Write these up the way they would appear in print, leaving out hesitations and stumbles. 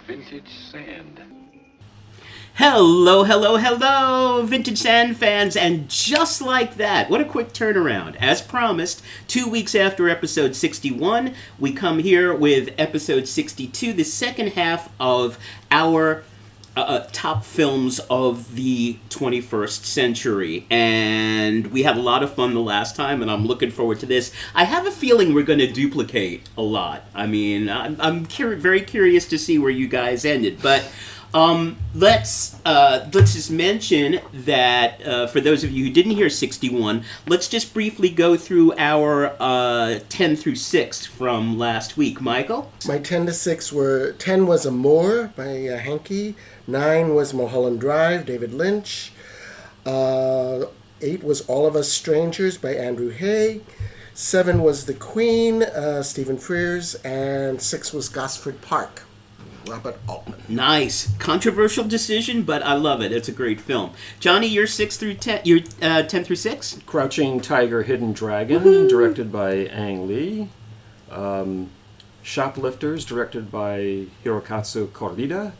Vintage sand. Hello, hello, hello, Vintage Sand fans, and just like that, what a quick turnaround. As promised, 2 weeks after episode 61, we come here with episode 62, the second half of our top films of the 21st century. And we had a lot of fun the last time, and I'm looking forward to this. I have a feeling we're going to duplicate a lot. I mean, I'm very curious to see where you guys ended, but... let's just mention that for those of you who didn't hear 61, let's just briefly go through our 10 through 6 from last week. Michael? My 10 to 6 were 10 was Amour by Hankey, 9 was Mulholland Drive, David Lynch, 8 was All of Us Strangers by Andrew Hay, 7 was The Queen, Stephen Frears, and 6 was Gosford Park, Robert Altman. Nice. Controversial decision, but I love it. It's a great film. Johnny, you're 6 through 10. You're 10 through 6? Crouching Tiger, Hidden Dragon, directed by Ang Lee. Shoplifters, directed by Hirokatsu Korida.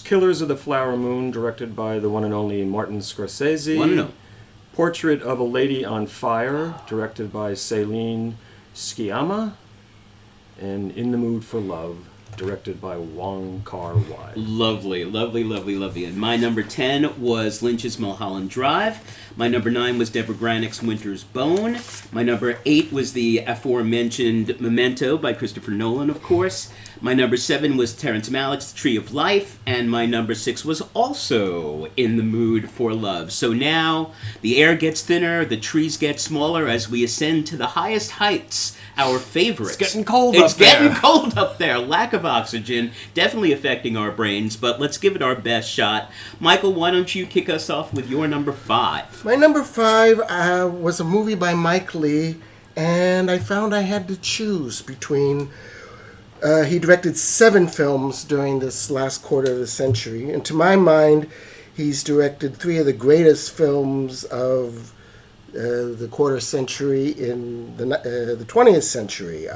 Killers of the Flower Moon, directed by the one and only Martin Scorsese. Want to know? Portrait of a Lady on Fire, directed by Celine Sciamma. And In the Mood for Love, directed by Wong Kar-wai. Lovely, lovely, lovely, lovely. And my number 10 was Lynch's Mulholland Drive. My number 9 was Deborah Granick's Winter's Bone. My number 8 was the aforementioned Memento by Christopher Nolan, of course. My number 7 was Terrence Malick's Tree of Life. And my number 6 was also In the Mood for Love. So now the air gets thinner, the trees get smaller as we ascend to the highest heights. Our favorites. It's getting cold up there. It's getting cold up there. Lack of oxygen, definitely affecting our brains, but let's give it our best shot. Michael, why don't you kick us off with your number 5? My number 5 was a movie by Mike Leigh, and I found I had to choose between... he directed 7 films during this last quarter of the century, and to my mind, he's directed 3 of the greatest films of the quarter century in the 20th century.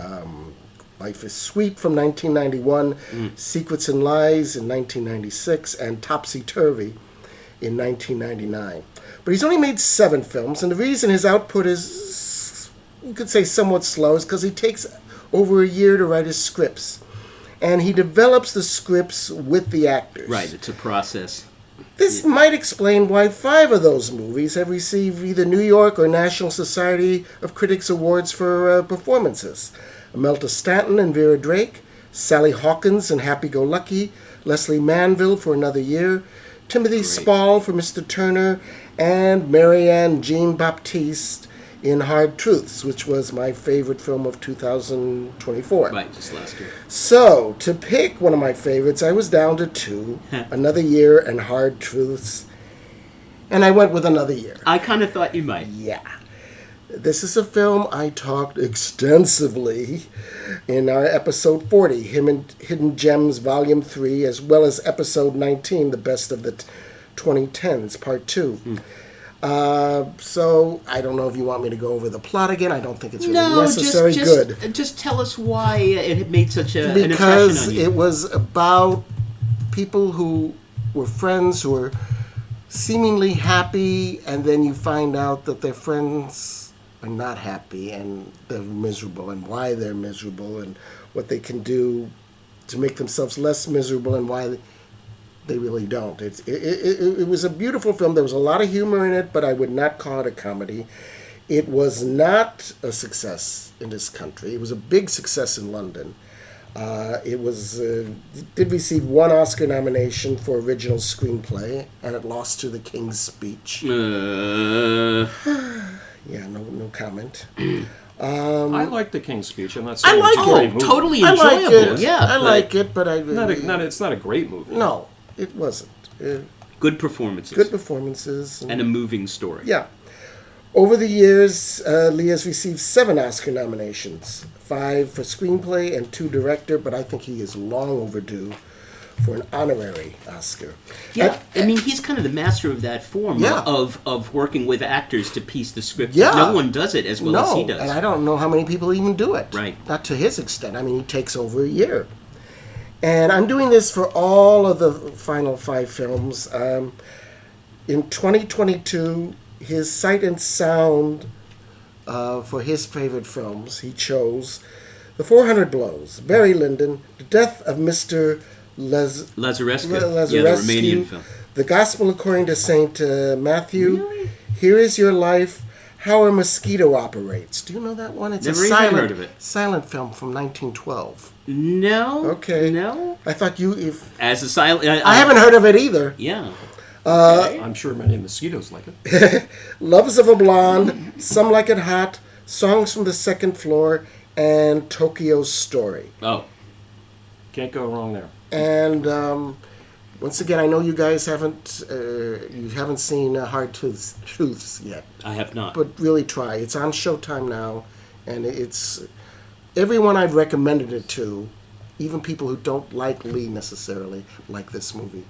Life is Sweet from 1991, Secrets and Lies in 1996, and Topsy Turvy in 1999. But he's only made 7 films, and the reason his output is, you could say, somewhat slow is because he takes over a year to write his scripts. And he develops the scripts with the actors. Right, it's a process. This might explain why 5 of those movies have received either New York or National Society of Critics Awards for performances. Imelda Stanton and Vera Drake, Sally Hawkins and Happy-Go-Lucky, Leslie Manville for Another Year, Timothy Spall for Mr. Turner, and Marianne Jean-Baptiste in Hard Truths, which was my favorite film of 2024. Right, just last year. So, to pick one of my favorites, I was down to 2, Another Year and Hard Truths, and I went with Another Year. I kind of thought you might. Yeah. This is a film I talked extensively in our episode 40, Hidden Gems Volume 3, as well as episode 19, The Best of the 2010s, Part 2. So, I don't know if you want me to go over the plot again. I don't think it's really necessary. Just tell us why it had made such an impression Because on you. it was about people who were friends who were seemingly happy, and then you find out that their friends are not happy, and they're miserable, and why they're miserable, and what they can do to make themselves less miserable, and why they really don't. It was a beautiful film. There was a lot of humor in it, but I would not call it a comedy. It was not a success in this country. It was a big success in London. It did receive 1 Oscar nomination for original screenplay, and it lost to The King's Speech. Yeah, no comment. I like The King's Speech. I'm not saying I it's like a great it. movie. Totally I like enjoyable. it. Yeah, I like it, but It's not a great movie. No, it wasn't. Good performances. Good performances. And a moving story. Yeah. Over the years, Lee has received 7 Oscar nominations, 5 for screenplay and 2 director, but I think he is long overdue for an honorary Oscar. Yeah, I mean, he's kind of the master of that form Yeah. of working with actors to piece the script. Yeah. No one does it as well as he does. And I don't know how many people even do it. Right. Not to his extent. I mean, he takes over a year. And I'm doing this for all of the final 5 films. In 2022, his Sight and Sound for his favorite films, he chose The 400 Blows, Barry Lyndon, The Death of Mr. Lazarescu. Yeah, the Lazarescu, Romanian film. The Gospel According to St. Matthew, Really? Here Is Your Life, How a Mosquito Operates. Do you know that one? It's Never a even heard of it. silent film from 1912. No. Okay. No. I thought if As a silent. I haven't heard of it either. Yeah. Okay. I'm sure many mosquitoes like it. Loves of a Blonde, Some Like It Hot, Songs from the Second Floor, and Tokyo's Story. Oh. Can't go wrong there. And once again, I know you guys haven't seen Hard Truths yet, I have not. but really try. It's on Showtime now, and it's everyone I've recommended it to, even people who don't like Lee necessarily, like this movie.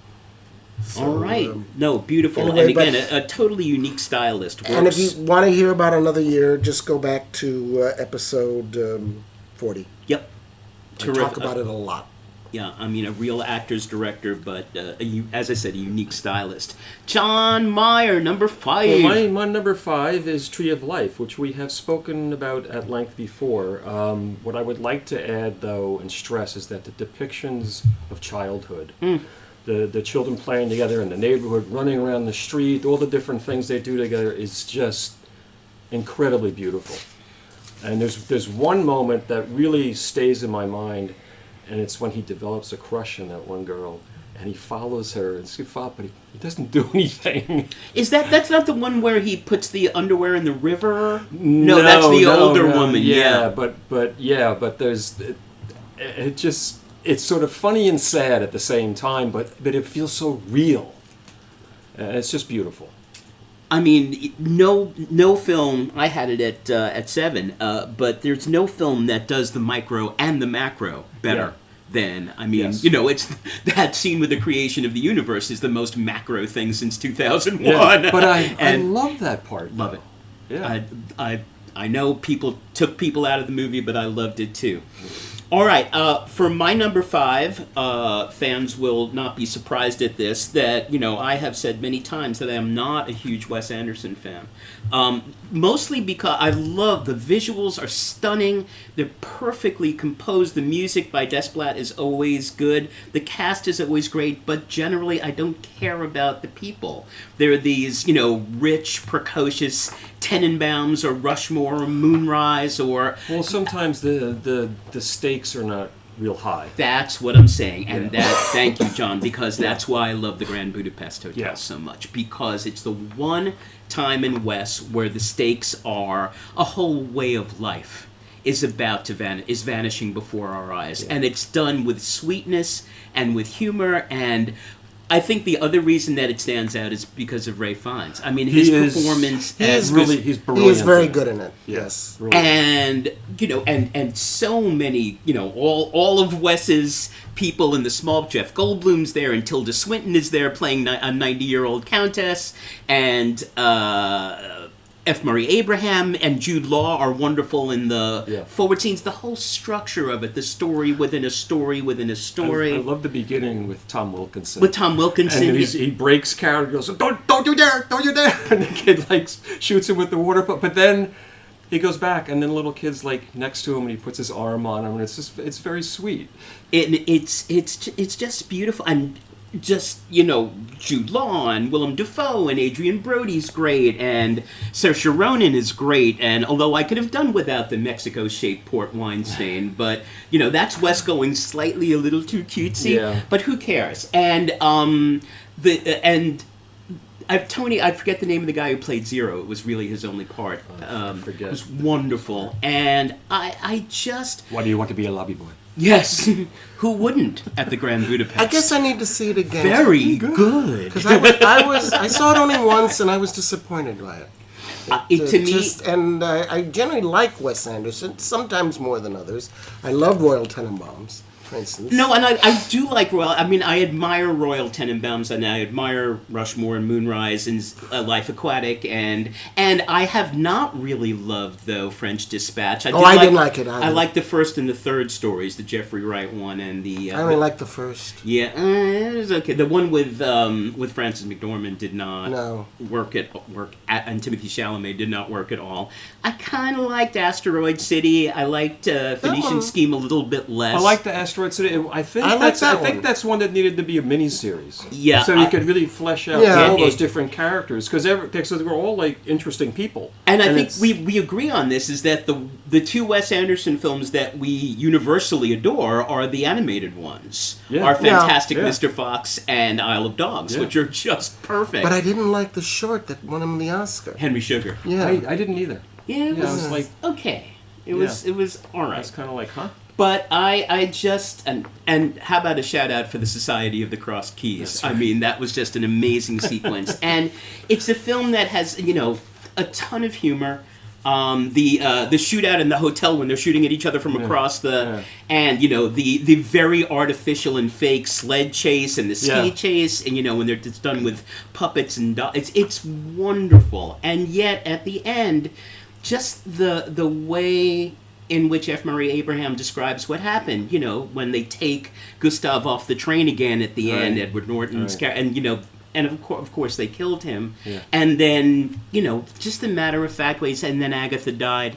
So, All right. No, beautiful. anyway, and again, a totally unique stylist. Works. And if you want to hear about Another Year, just go back to episode 40. Yep. I Terrific. talk about it a lot. Yeah, I mean, a real actor's director, but as I said, a unique stylist. John Meyer, number 5. Well, my number 5 is Tree of Life, which we have spoken about at length before. What I would like to add, though, and stress is that the depictions of childhood, the children playing together in the neighborhood, running around the street, all the different things they do together is just incredibly beautiful. And there's one moment that really stays in my mind, and it's when he develops a crush on that one girl, and he follows her, and but he doesn't do anything. That's not the one where he puts the underwear in the river? No, that's the older woman. Yeah, but there's it's sort of funny and sad at the same time, but it feels so real. It's just beautiful. I mean, no film. I had it at 7, but there's no film that does the micro and the macro better than. I mean, Yes. it's that scene with the creation of the universe is the most macro thing since 2001. Yeah, but I And love that part. love it. Yeah. I know people took people out of the movie, but I loved it too. All right, for my number 5, fans will not be surprised at this, that, I have said many times that I am not a huge Wes Anderson fan. Mostly because I love the visuals are stunning, they're perfectly composed, the music by Desplat is always good, the cast is always great, but generally I don't care about the people. They're these, rich, precocious Tenenbaums or Rushmore or Moonrise or... Well, sometimes the stakes are not real high. That's what I'm saying, and thank you, John, because that's why I love the Grand Budapest Hotel so much, because it's the one time in Wes where the stakes are a whole way of life is about to is vanishing before our eyes, and it's done with sweetness and with humor, and I think the other reason that it stands out is because of Ray Fiennes. I mean, his performance he's brilliant. He is very good in it. Yes. Really. And and so many, all of Wes's people in the small. Jeff Goldblum's there, and Tilda Swinton is there playing a 90-year-old countess, and F. Murray Abraham and Jude Law are wonderful in the forward scenes. The whole structure of it, the story within a story within a story. I love the beginning with Tom Wilkinson. And he breaks character, goes, don't you dare, don't you dare, and the kid shoots him with the water pump. But then he goes back, and then little kid's next to him, and he puts his arm on him, and it's very sweet. It's just beautiful, and just Jude Law and Willem Dafoe and Adrian Brody's great, and Saoirse Ronan is great, and although I could have done without the Mexico-shaped port wine stain, but that's Wes going slightly a little too cutesy, but who cares? And Tony, I forget the name of the guy who played Zero. It was really his only part. Forget. It was wonderful, and I just... Why do you want to be a lobby boy? Yes, who wouldn't at the Grand Budapest? I guess I need to see it again. Very good. Because I saw it only once and I was disappointed by it. To me, I generally like Wes Anderson, sometimes more than others. I love Royal Tenenbaums. for instance. No, and I do like Royal. I mean, I admire Royal Tenenbaums, and I admire Rushmore and Moonrise and Life Aquatic, and I have not really loved though French Dispatch. I didn't like it either. I like the first and the third stories, the Jeffrey Wright one, and the. I only like the first. Yeah, it was okay. The one with Frances McDormand did not work, and Timothy Chalamet did not work at all. I kind of liked Asteroid City. I liked Phoenician Scheme a little bit less. I like the Asteroid City. I think that's one that needed to be a miniseries. Yeah, so you could really flesh out all those different characters because they were all like interesting people. And I think we agree on this is that the two Wes Anderson films that we universally adore are the animated ones. Yeah. Are Fantastic Mr. Fox and Isle of Dogs, which are just perfect. But I didn't like the short that won him the Oscar. Henry Sugar. Yeah, I didn't either. Yeah, it was like okay. It was all right. It's kind of like, huh? But I just and how about a shout out for the Society of the Crossed Keys? Right. I mean, that was just an amazing sequence, and it's a film that has a ton of humor. The shootout in the hotel when they're shooting at each other from across and the very artificial and fake sled chase and the ski chase, and when it's done with puppets and it's wonderful, and yet at the end, just the way in which F. Murray Abraham describes what happened, when they take Gustav off the train again at the end, Edward Norton's character, and of course they killed him. Yeah. And then, just the matter-of-fact ways, and then Agatha died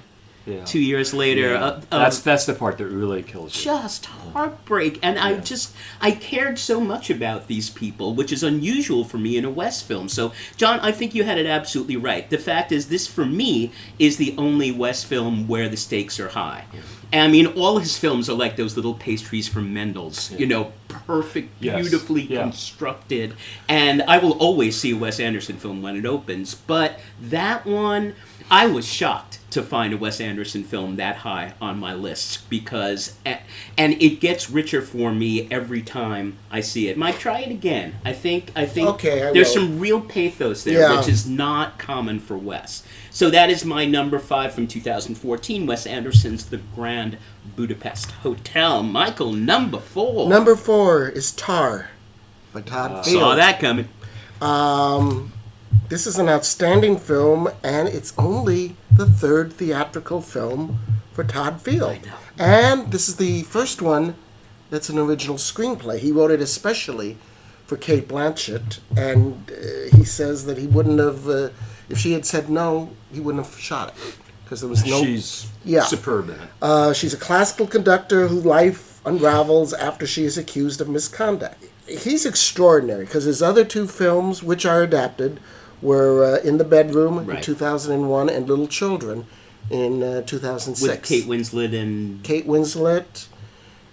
2 years later. Yeah. That's the part that really kills you. Just heartbreak. And I cared so much about these people, which is unusual for me in a Wes film. So, John, I think you had it absolutely right. The fact is, this, for me, is the only Wes film where the stakes are high. Yeah. And, I mean, all his films are like those little pastries from Mendel's, perfect, beautifully constructed. And I will always see a Wes Anderson film when it opens. But that one, I was shocked to find a Wes Anderson film that high on my list because, and it gets richer for me every time I see it. Mike, try it again. I think there's some real pathos there, which is not common for Wes. So that is my number 5 from 2014, Wes Anderson's The Grand Budapest Hotel. Michael, number 4. Number 4 is Tar by Todd Field. Saw that coming. This is an outstanding film, and it's only the 3rd theatrical film for Todd Field. I know. And this is the first one that's an original screenplay. He wrote it especially for Cate Blanchett, and he says that he wouldn't have, if she had said no, he wouldn't have shot it. Because there was no... She's superb in it. She's a classical conductor whose life unravels after she is accused of misconduct. He's extraordinary, because his other 2 films, which are adapted, were In the Bedroom in 2001 and Little Children in 2006. With Kate Winslet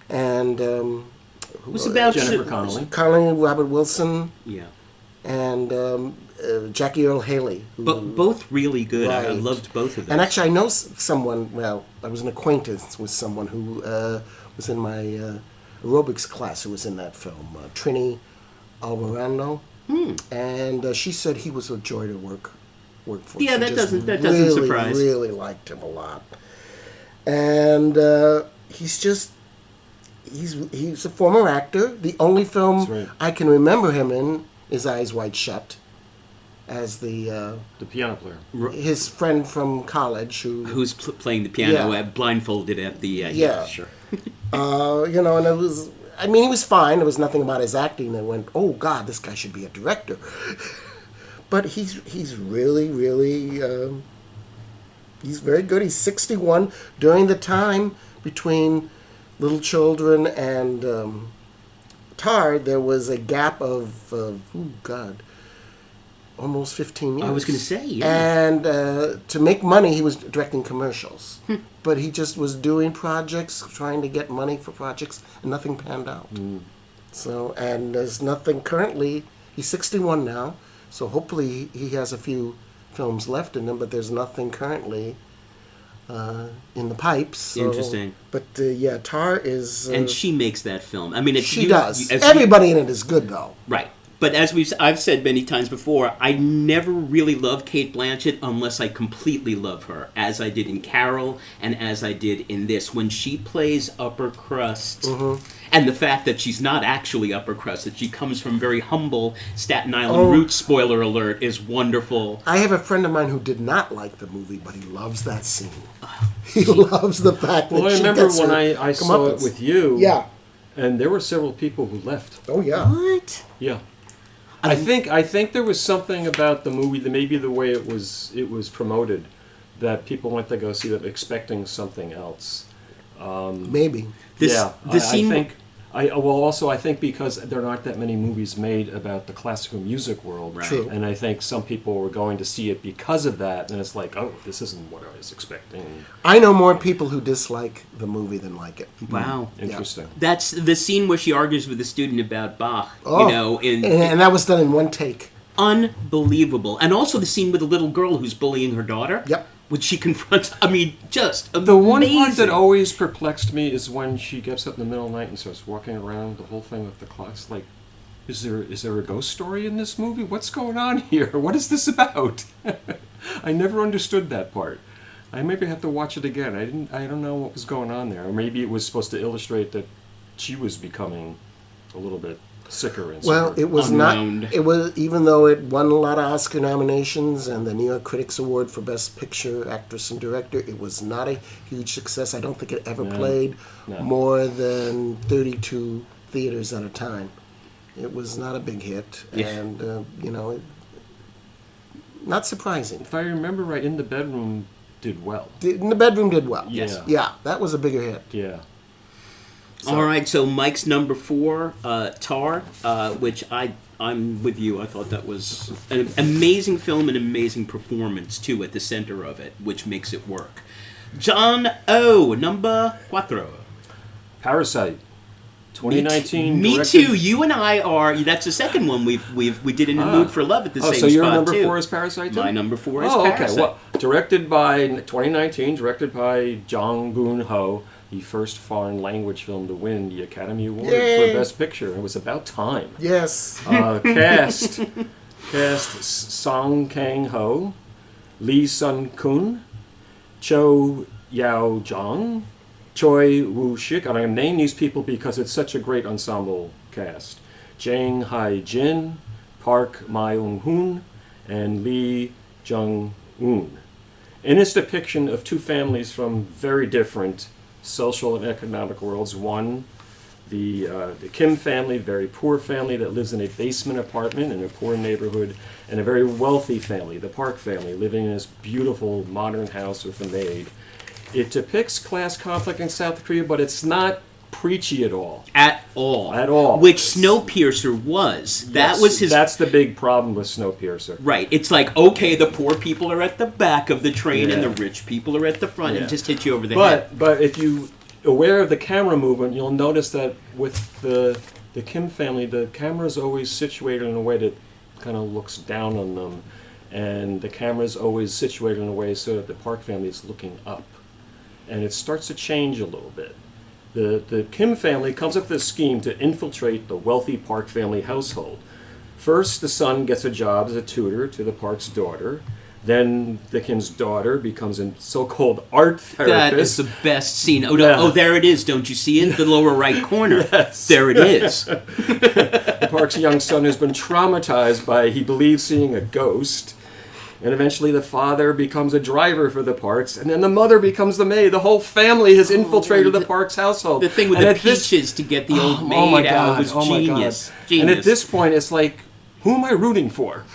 and it was about Jennifer Connelly. Robert Wilson. Yeah. And Jackie Earle Haley. Both really good. Right. I loved both of them. And actually I know someone, I was an acquaintance with someone who was in my aerobics class who was in that film, Trini Alvarado. And she said he was a joy to work for. Yeah, that doesn't surprise. Really liked him a lot, and he's a former actor. The only film I can remember him in is Eyes Wide Shut, as the piano player, his friend from college who's playing the piano blindfolded at the sure. And it was. I mean, he was fine. There was nothing about his acting that went, oh, God, this guy should be a director. But he's really, really, he's very good. He's 61. During the time between Little Children and Tar, there was a gap of, almost 15 years. I was going to say, And to make money, he was directing commercials. But he just was doing projects, trying to get money for projects, and nothing panned out. So, and there's nothing currently. He's 61 now, so hopefully he has a few films left in him, but there's nothing currently in the pipes. So, interesting. But Tar is... and she makes that film. I mean, she does. Everybody in it is good, though. Right. But as I've said many times before, I never really love Cate Blanchett unless I completely love her, as I did in Carol and as I did in this. When she plays upper crust, and the fact that she's not actually upper crust, that she comes from very humble Staten Island roots, spoiler alert, is wonderful. I have a friend of mine who did not like the movie, but he loves that scene. He loves the fact that Well, I she remember gets when her I saw it comeuppance. with you. Yeah. And there were several people who left. Oh, yeah. What? Yeah. I think there was something about the movie, that maybe the way it was promoted, that people went to go see it expecting something else. Maybe. The scene. I think because there aren't that many movies made about the classical music world, Right. True. and I think some people were going to see it because of that, and it's like, oh, this isn't what I was expecting. I know more people who dislike the movie than like it. Wow. Interesting. That's the scene where she argues with the student about Bach. Oh, and that was done in one take. Unbelievable. And also the scene with the little girl who's bullying her daughter. Yep. Which she confronts. I mean, just amazing. The one part that always perplexed me is when she gets up in the middle of the night and starts walking around the whole thing with the clocks. Like, is there a ghost story in this movie? What's going on here? What is this about? I never understood that part. I maybe have to watch it again. I don't know what was going on there. Or maybe it was supposed to illustrate that she was becoming a little bit sicker and Well, sicker. it was Unwound. not. It was, even though it won a lot of Oscar nominations and the New York Critics Award for Best Picture, Actress, and Director, it was not a huge success. I don't think it ever played more than 32 theaters at a time. It was not a big hit, and not surprising. If I remember right, In the Bedroom did well. In the Bedroom did well. Yes. Yeah, that was a bigger hit. Yeah. All right, so Mike's number 4, Tar, which I'm with you. I thought that was an amazing film, an amazing performance, too, at the center of it, which makes it work. John O., number 4. Parasite. 2019. Me directed- too. You and I are. That's the second one we did in the Mood for Love at the same spot, so your number too. 4 is Parasite, too? My number 4 is okay. Parasite. Well, directed by 2019, directed by Jong Boon-ho, the first foreign language film to win the Academy Award Yay. for Best Picture. It was about time. Yes. Cast Song Kang-ho, Lee Sun-kun, Cho Yao-jong, Choi Woo-shik. And I'm going to name these people because it's such a great ensemble cast. Jang Hai-jin, Park My-eung-hoon, and Lee Jung-un. In its depiction of two families from very different social and economic worlds. One, the Kim family, very poor family that lives in a basement apartment in a poor neighborhood, and a very wealthy family, the Park family, living in this beautiful modern house with a maid. It depicts class conflict in South Korea, but it's not preachy at all. At all. At all. Which Snowpiercer was. That Yes, was his... That's the big problem with Snowpiercer. Right. It's like, okay, the poor people are at the back of the train and Yeah. the rich people are at the front, Yeah. and just hit you over the head. But if you aware of the camera movement, you'll notice that with the Kim family, the camera is always situated in a way that kind of looks down on them, and the camera is always situated in a way so that the Park family is looking up, and it starts to change a little bit. The Kim family comes up with this scheme to infiltrate the wealthy Park family household. First, the son gets a job as a tutor to the Park's daughter. Then the Kim's daughter becomes a so-called art therapist. That is the best scene. Oh, Yeah. oh, there it is. Don't you see it? The lower right corner. Yes. There it is. The Park's young son has been traumatized by, he believes, seeing a ghost. And eventually the father becomes a driver for the Parks, and then the mother becomes the maid. The whole family has infiltrated the Parks household. The thing with And the at this- peaches to get the old maid oh my out God, was oh my genius. God. Genius. And at this point, it's like, who am I rooting for?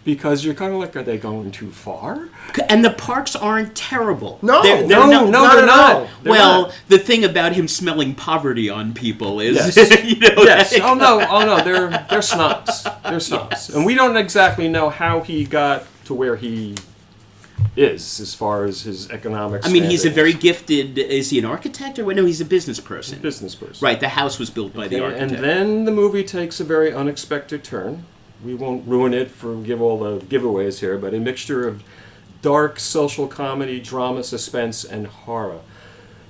Because you're kind of like, are they going too far? And the Parks aren't terrible. No, they're no, not, not they're at not. all. They're well, not. the thing about him smelling poverty on people is, Yes. you know, Yes. like- Oh no, they're snobs. They're snobs, and we don't exactly know how he got to where he is as far as his economic. I mean, he's a standing. very gifted. Is he an architect or what? No, he's a business person. business person. Right. The house was built by the architect. And then the movie takes a very unexpected turn. We won't ruin it give all the giveaways here, but a mixture of dark social comedy, drama, suspense, and horror.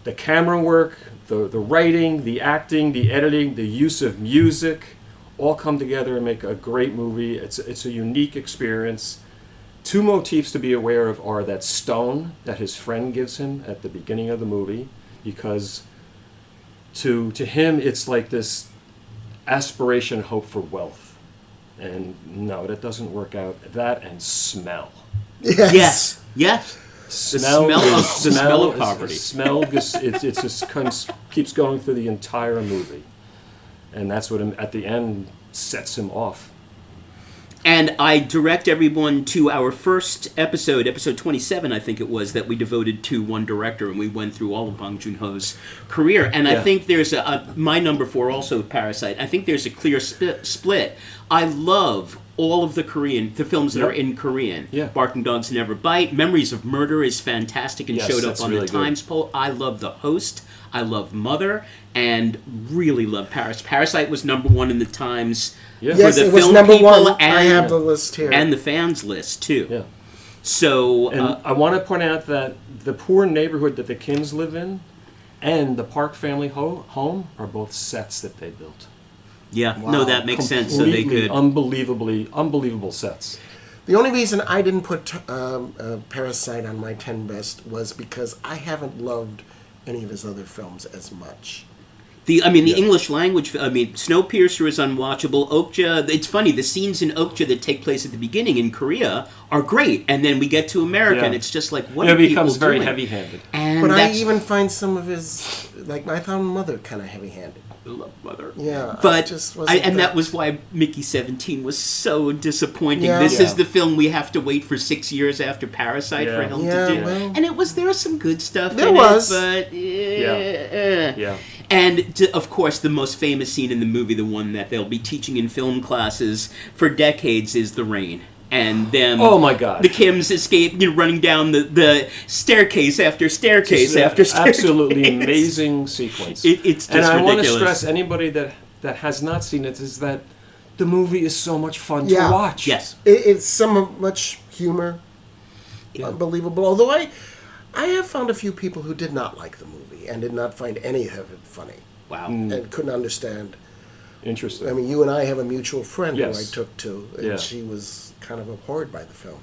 The camera work, the writing, the acting, the editing, the use of music, all come together and make a great movie. It's a unique experience. Two motifs to be aware of are that stone that his friend gives him at the beginning of the movie, because to him it's like this aspiration, hope for wealth. And no, that doesn't work out. That and smell. Yes. Yes. Smell, the smell of poverty. Smell just it just keeps going through the entire movie, and that's what at the end sets him off. And I direct everyone to our first episode 27, I think it was, that we devoted to one director, and we went through all of Bong Joon-ho's career. And I think there's my number 4 also, Parasite. I think there's a clear split. I love all of the films that are in Korean. Yeah. Barking Dogs Never Bite. Memories of Murder is fantastic and showed up on really the Times poll. I love The Host. I love Mother, and really love Paris. Parasite was number 1 in the Times. Yeah. For Yes, the it was film number people 1. and, I have the list here. and the fans list too. Yeah. So And I want to point out that the poor neighborhood that the Kims live in and the Park family home are both sets that they built. no, that makes sense. So they Completely could. unbelievable sets. The only reason I didn't put Parasite on my 10 best was because I haven't loved any of his other films as much. The English language. Snowpiercer is unwatchable. Okja. It's funny. The scenes in Okja that take place at the beginning in Korea are great, and then we get to America, and it's just like, what are It people becomes very doing? heavy-handed. And But I that's- even find some of his, like, I found Mother kind of heavy-handed. I love Mother. Yeah, But just wasn't and that- that was why Mickey 17 was so disappointing. Yeah. This Yeah. is the film we have to wait for 6 years after Parasite for him Yeah, to do. well- And there was some good stuff. There in was. it, but Yeah. And of course, the most famous scene in the movie, the one that they'll be teaching in film classes for decades, is the rain. And them, Oh my God. the Kims escape, running down the staircase after staircase after staircase. Absolutely amazing sequence. It's just and I want to ridiculous. stress anybody that has not seen it is that the movie is so much fun Yeah. to watch. Yes. It's some much humor, unbelievable. Although I have found a few people who did not like the movie and did not find any of it funny Wow. and couldn't understand. Interesting. I mean, you and I have a mutual friend who I Yes. took to, and Yeah. she was kind of abhorred by the film.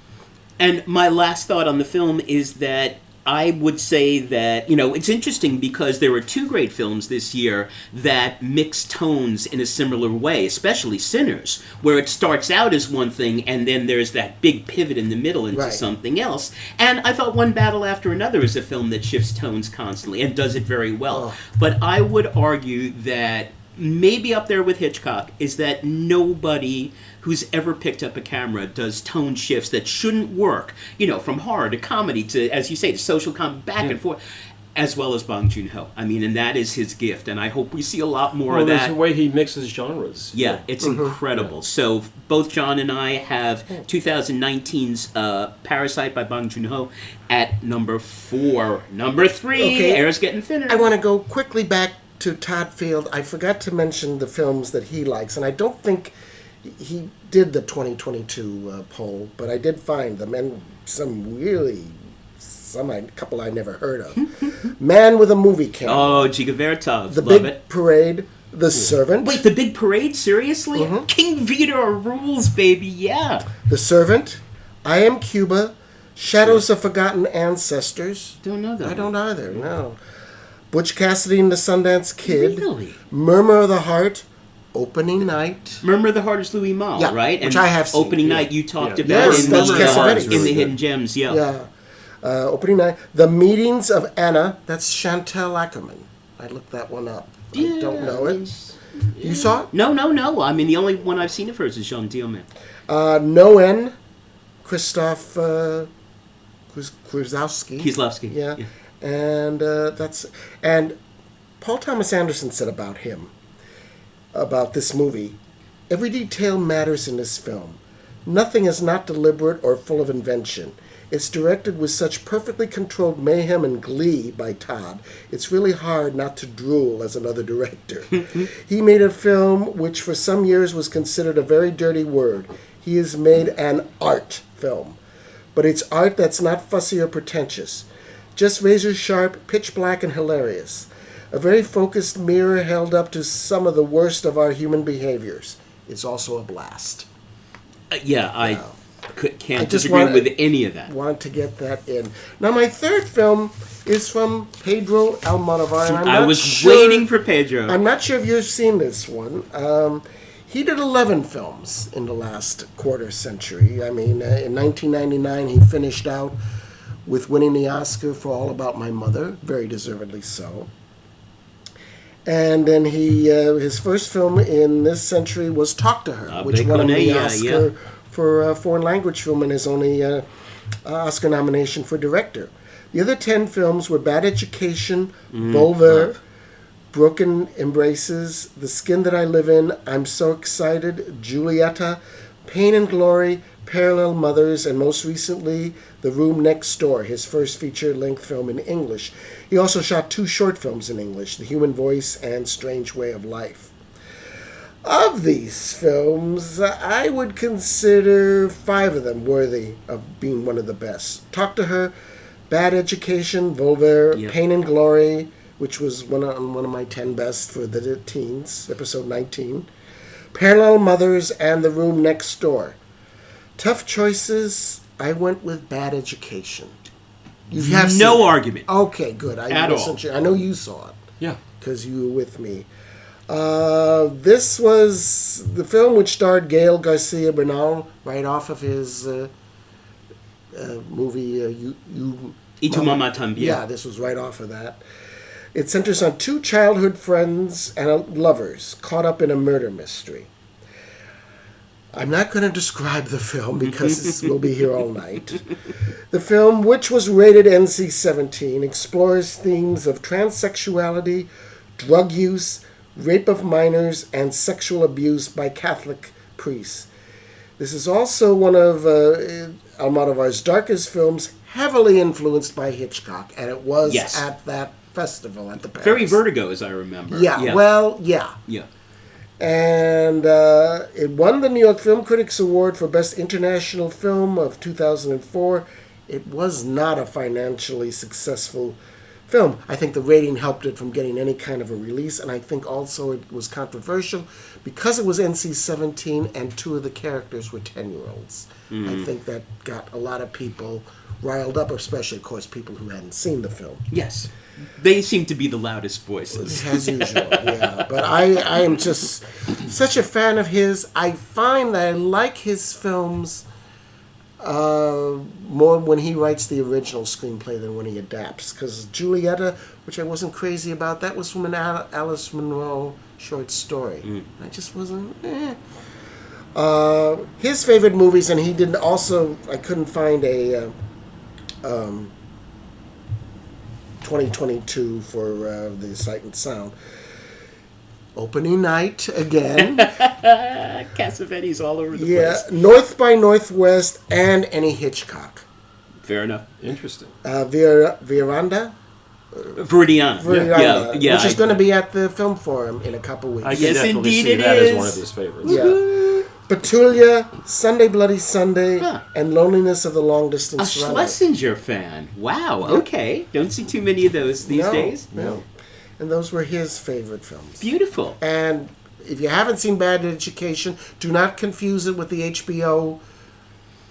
And my last thought on the film is that I would say that, it's interesting because there were 2 great films this year that mix tones in a similar way, especially Sinners, where it starts out as one thing and then there's that big pivot in the middle into Right. something else. And I thought One Battle After Another is a film that shifts tones constantly and does it very well. But I would argue that maybe up there with Hitchcock is that nobody who's ever picked up a camera does tone shifts that shouldn't work, from horror to comedy to, as you say, to social comedy, back and forth, as well as Bong Joon-ho. And that is his gift, and I hope we see a lot more well, of there's that. the way he mixes genres. Yeah, it's incredible. So both John and I have 2019's Parasite by Bong Joon-ho at number 4. Number 3, Okay. air's getting thinner. I want to go quickly back to Todd Field. I forgot to mention the films that he likes, and I don't think he did the 2022 poll, but I did find them, and a couple I never heard of. Man with a Movie Camera. Oh, Giga Vertov, The love Big it. Parade. The Servant. Wait, The Big Parade? Seriously? King Vidor rules, baby, yeah. The Servant. I Am Cuba. Shadows of Forgotten Ancestors. Don't know that I one. don't either, no. Butch Cassidy and the Sundance Kid. Really? Murmur of the Heart. Opening Night. Remember the Heart is Louis Malle, Yeah, right? which I have seen, Opening yeah. Night you talked Yeah. about Yes, in, that's the, Cassavetes. in Really the good. Hidden Gems, yeah. Yeah. Opening Night. The Meetings of Anna. That's Chantal Ackerman. I looked that one up. I don't know it. You saw it? No. The only one I've seen of hers is Jean Dielman. Noen. Christoph Krusowski. Kieslowski. Yeah. And Paul Thomas Anderson said about him, about this movie, every detail matters in this film. Nothing is not deliberate or full of invention. It's directed with such perfectly controlled mayhem and glee by Todd. It's really hard not to drool as another director. He made a film which for some years was considered a very dirty word. He has made an art film. But it's art that's not fussy or pretentious. Just razor sharp, pitch black, and hilarious. A very focused mirror held up to some of the worst of our human behaviors. is also a blast. Yeah, I Wow. can't I just disagree wanna- with any of that. Want to get that in. Now, my third film is from Pedro Almodovar. And I'm I not was sure, waiting for Pedro. I'm not sure if you've seen this one. He did 11 films in the last quarter century. I mean, in 1999, he finished out with winning the Oscar for All About My Mother, very deservedly so. And then his first film in this century was Talk to Her, which won him the Beconella, Oscar for foreign language film and his only Oscar nomination for director. The other 10 films were Bad Education, Volver, Broken Embraces, The Skin That I Live In, I'm So Excited, Julieta, Pain and Glory, Parallel Mothers, and most recently, The Room Next Door, his first feature-length film in English. He also shot 2 short films in English, The Human Voice and Strange Way of Life. Of these films, I would consider 5 of them worthy of being one of the best. Talk to Her, Bad Education, Volver, Yep. Pain and Glory, which was one of my 10 best for the teens, episode 19. Parallel Mothers and The Room Next Door. Tough choices. I went with Bad Education. You have seen No it? argument. Okay, good. At all. I know you saw it Yeah. because you were with me. This was the film which starred Gael Garcia Bernal right off of his movie Y tu mamá también. Yeah, this was right off of that. It centers on 2 childhood friends and lovers caught up in a murder mystery. I'm not going to describe the film because we'll be here all night. The film, which was rated NC-17, explores themes of transsexuality, drug use, rape of minors, and sexual abuse by Catholic priests. This is also one of Almodovar's darkest films, heavily influenced by Hitchcock, and it was Yes. at that festival at the Paris. Very Vertigo, as I remember. Yeah, well, yeah. Yeah. And it won the New York Film Critics Award for Best International Film of 2004. It was not a financially successful film. I think the rating helped it from getting any kind of a release, and I think also it was controversial because it was NC-17 and 2 of the characters were 10-year-olds. I think that got a lot of people riled up, especially, of course, people who hadn't seen the film. Yes. They seem to be the loudest voices. As usual, yeah. But I am just such a fan of his. I find that I like his films more when he writes the original screenplay than when he adapts. Because Julieta, which I wasn't crazy about, that was from an Alice Munro short story. I just wasn't. His favorite movies, and he did also. I couldn't find a 2022 for the Sight and Sound. Opening night again. Cassavetes all over the Yeah, place. North by Northwest and any Hitchcock. Fair enough. Interesting. Veranda? Veridiana. Veranda, Yeah. which is going to be at the Film Forum in a couple weeks. I can Yes, definitely indeed see it that as one is. of his favorites. Yeah. Petulia, Sunday Bloody Sunday, Huh. and Loneliness of the Long A Distance Runner. Schlesinger fan. Wow. Okay. Don't see too many of those these No, days. no. And those were his favorite films. Beautiful. And if you haven't seen Bad Education, do not confuse it with the HBO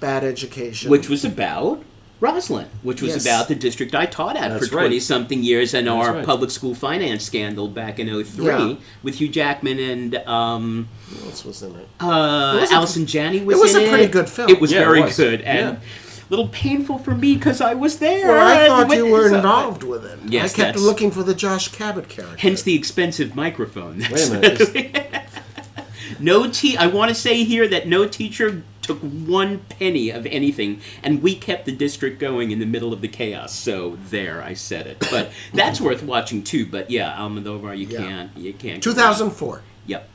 Bad Education. Which was about Rosslyn, which was Yes. about the district I taught at That's for right. 20-something years and our right. public school finance scandal back in 03 Yeah. with Hugh Jackman and What else was in it? Allison Janney was it was in a pretty good film. It was Yeah, it very was. good and a little painful for me because I was there. Well, I and thought you were witnessed it. involved with it. Yes, I kept that's- looking for the Josh Cabot character. Hence the expensive microphone. Wait a minute. I want to say here that no teacher took 1 penny of anything, and we kept the district going in the middle of the chaos. So there, I said it. But that's worth watching too. But yeah, Almodovar, you can't. 2004. Yep.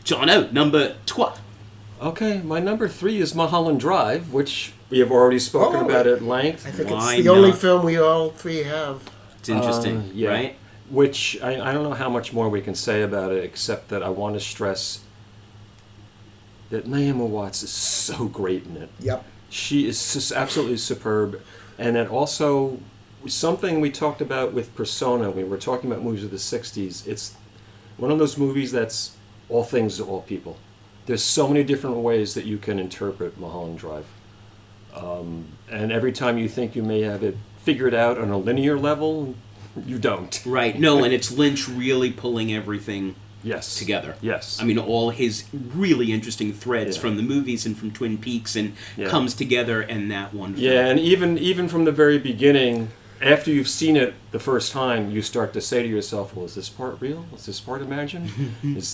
John O, number 12. Okay, my number 3 is Mulholland Drive, which we have already spoken Oh, about at length. I think Why it's the only not? film we all 3 have. It's interesting, Yeah. right? Which I don't know how much more we can say about it, except that I want to stress that Naomi Watts is so great in it. Yep. She is just absolutely superb. And that also, something we talked about with Persona, we were talking about movies of the 60s, it's one of those movies that's all things to all people. there's so many different ways that you can interpret Mulholland Drive. And every time you think you may have it figured out on a linear level, you don't. Right. No, and it's Lynch really pulling everything Yes. together. Yes. I mean, all his really interesting threads Yeah. from the movies and from Twin Peaks and Yeah. comes together in that one film. Yeah, and even from the very beginning, after you've seen it the first time, you start to say to yourself, "Well, is this part real? Is this part imagined? is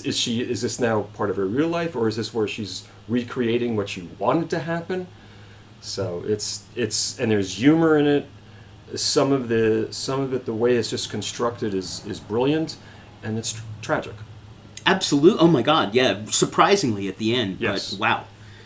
this now part of her real life, or is this where she's recreating what she wanted to happen?" So it's and there's humor in it. Some of it, the way it's just constructed is brilliant, and it's tragic. Absolutely. Oh my God. Yeah. Surprisingly at the end. Yes. But wow.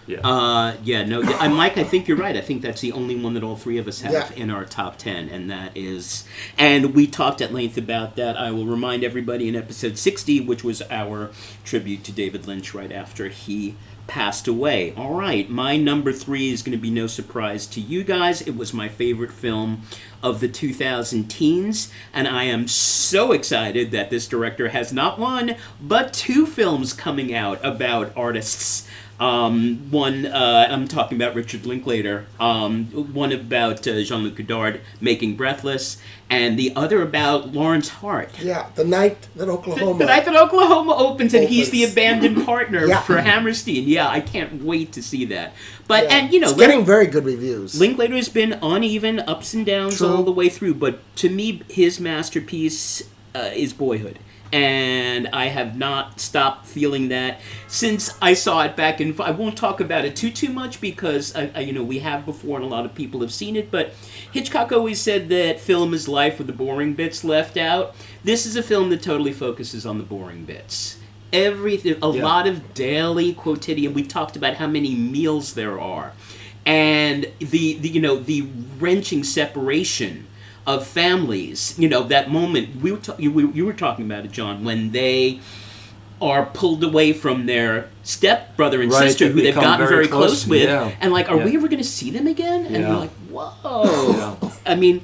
Yeah. Yeah, no, Mike, I think you're right. I think that's the only one that all three of us have Yeah. in our top 10, and that is, and we talked at length about that. I will remind everybody in episode 60, which was our tribute to David Lynch right after he passed away. All right, my number 3 is going to be no surprise to you guys. It was my favorite film of the 2000 teens, and I am so excited that this director has not one, but 2 films coming out about artists. One, I'm talking about Richard Linklater, one about Jean-Luc Godard making Breathless, and the other about Lawrence Hart. Yeah, the night that Oklahoma. The night that Oklahoma opens, and he's the Opens. abandoned partner Yeah. for Hammerstein. Yeah, I can't wait to see that. But, Yeah. and you know, it's getting very good reviews. Linklater has been uneven, ups and downs True. all the way through, but to me, his masterpiece is Boyhood. And I have not stopped feeling that since I saw it back in. I won't talk about it too much because we have before, and a lot of people have seen it. But Hitchcock always said that film is life with the boring bits left out. This is a film that totally focuses on the boring bits. Everything, a lot of daily quotidian. We talked about how many meals there are, and the wrenching separation of families. You know, that moment you were talking about it, John, when they are pulled away from their stepbrother and Right, sister they who they've become gotten very very close close, with, yeah. and like, are Yeah. we ever going to see them again? And Yeah. you're like, whoa. Yeah. I mean,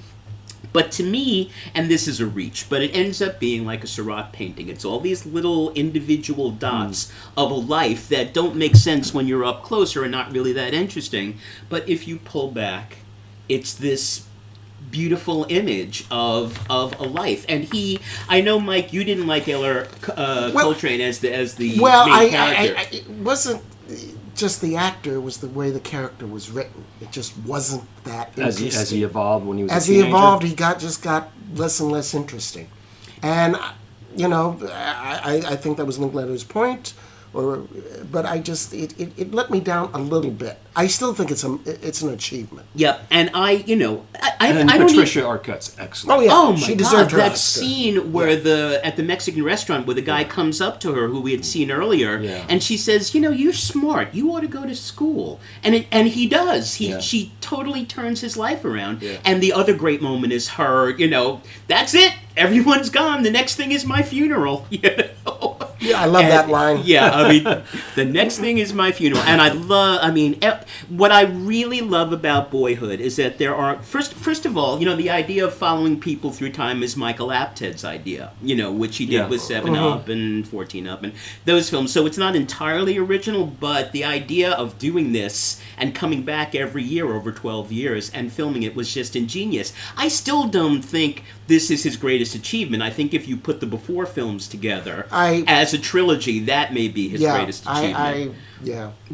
but to me, and this is a reach, but it ends up being like a Seurat painting. It's all these little individual dots of a life that don't make sense when you're up close or are not really that interesting. But if you pull back, it's this beautiful image of a life. And I know, Mike, you didn't like Eller Coltrane as the Well, main character. it wasn't just the actor; it was the way the character was written. It just wasn't that interesting. As he evolved when he was As a he teenager. evolved, he got less and less interesting. And I think that was Linklater's point. But I just it let me down a little bit. I still think it's an achievement. Yep, and I don't Patricia Arquette's excellent. Oh yeah, Oh my she God! deserved her That Oscar. scene where at the Mexican restaurant where the guy comes up to her who we had seen earlier, Yeah. and she says, "You're smart. You ought to go to school." And he does. She totally turns his life around. Yeah. And the other great moment is her. That's it. Everyone's gone. The next thing is my funeral. Yeah, I love that line. Yeah, I mean, the next thing is my funeral. And what I really love about Boyhood is that there are, first of all, the idea of following people through time is Michael Apted's idea, which he did Yeah. with 7 Up and 14 Up and those films. So it's not entirely original, but the idea of doing this and coming back every year over 12 years and filming it was just ingenious. I still don't think this is his greatest achievement. I think if you put the before films together as a trilogy, that may be his greatest achievement.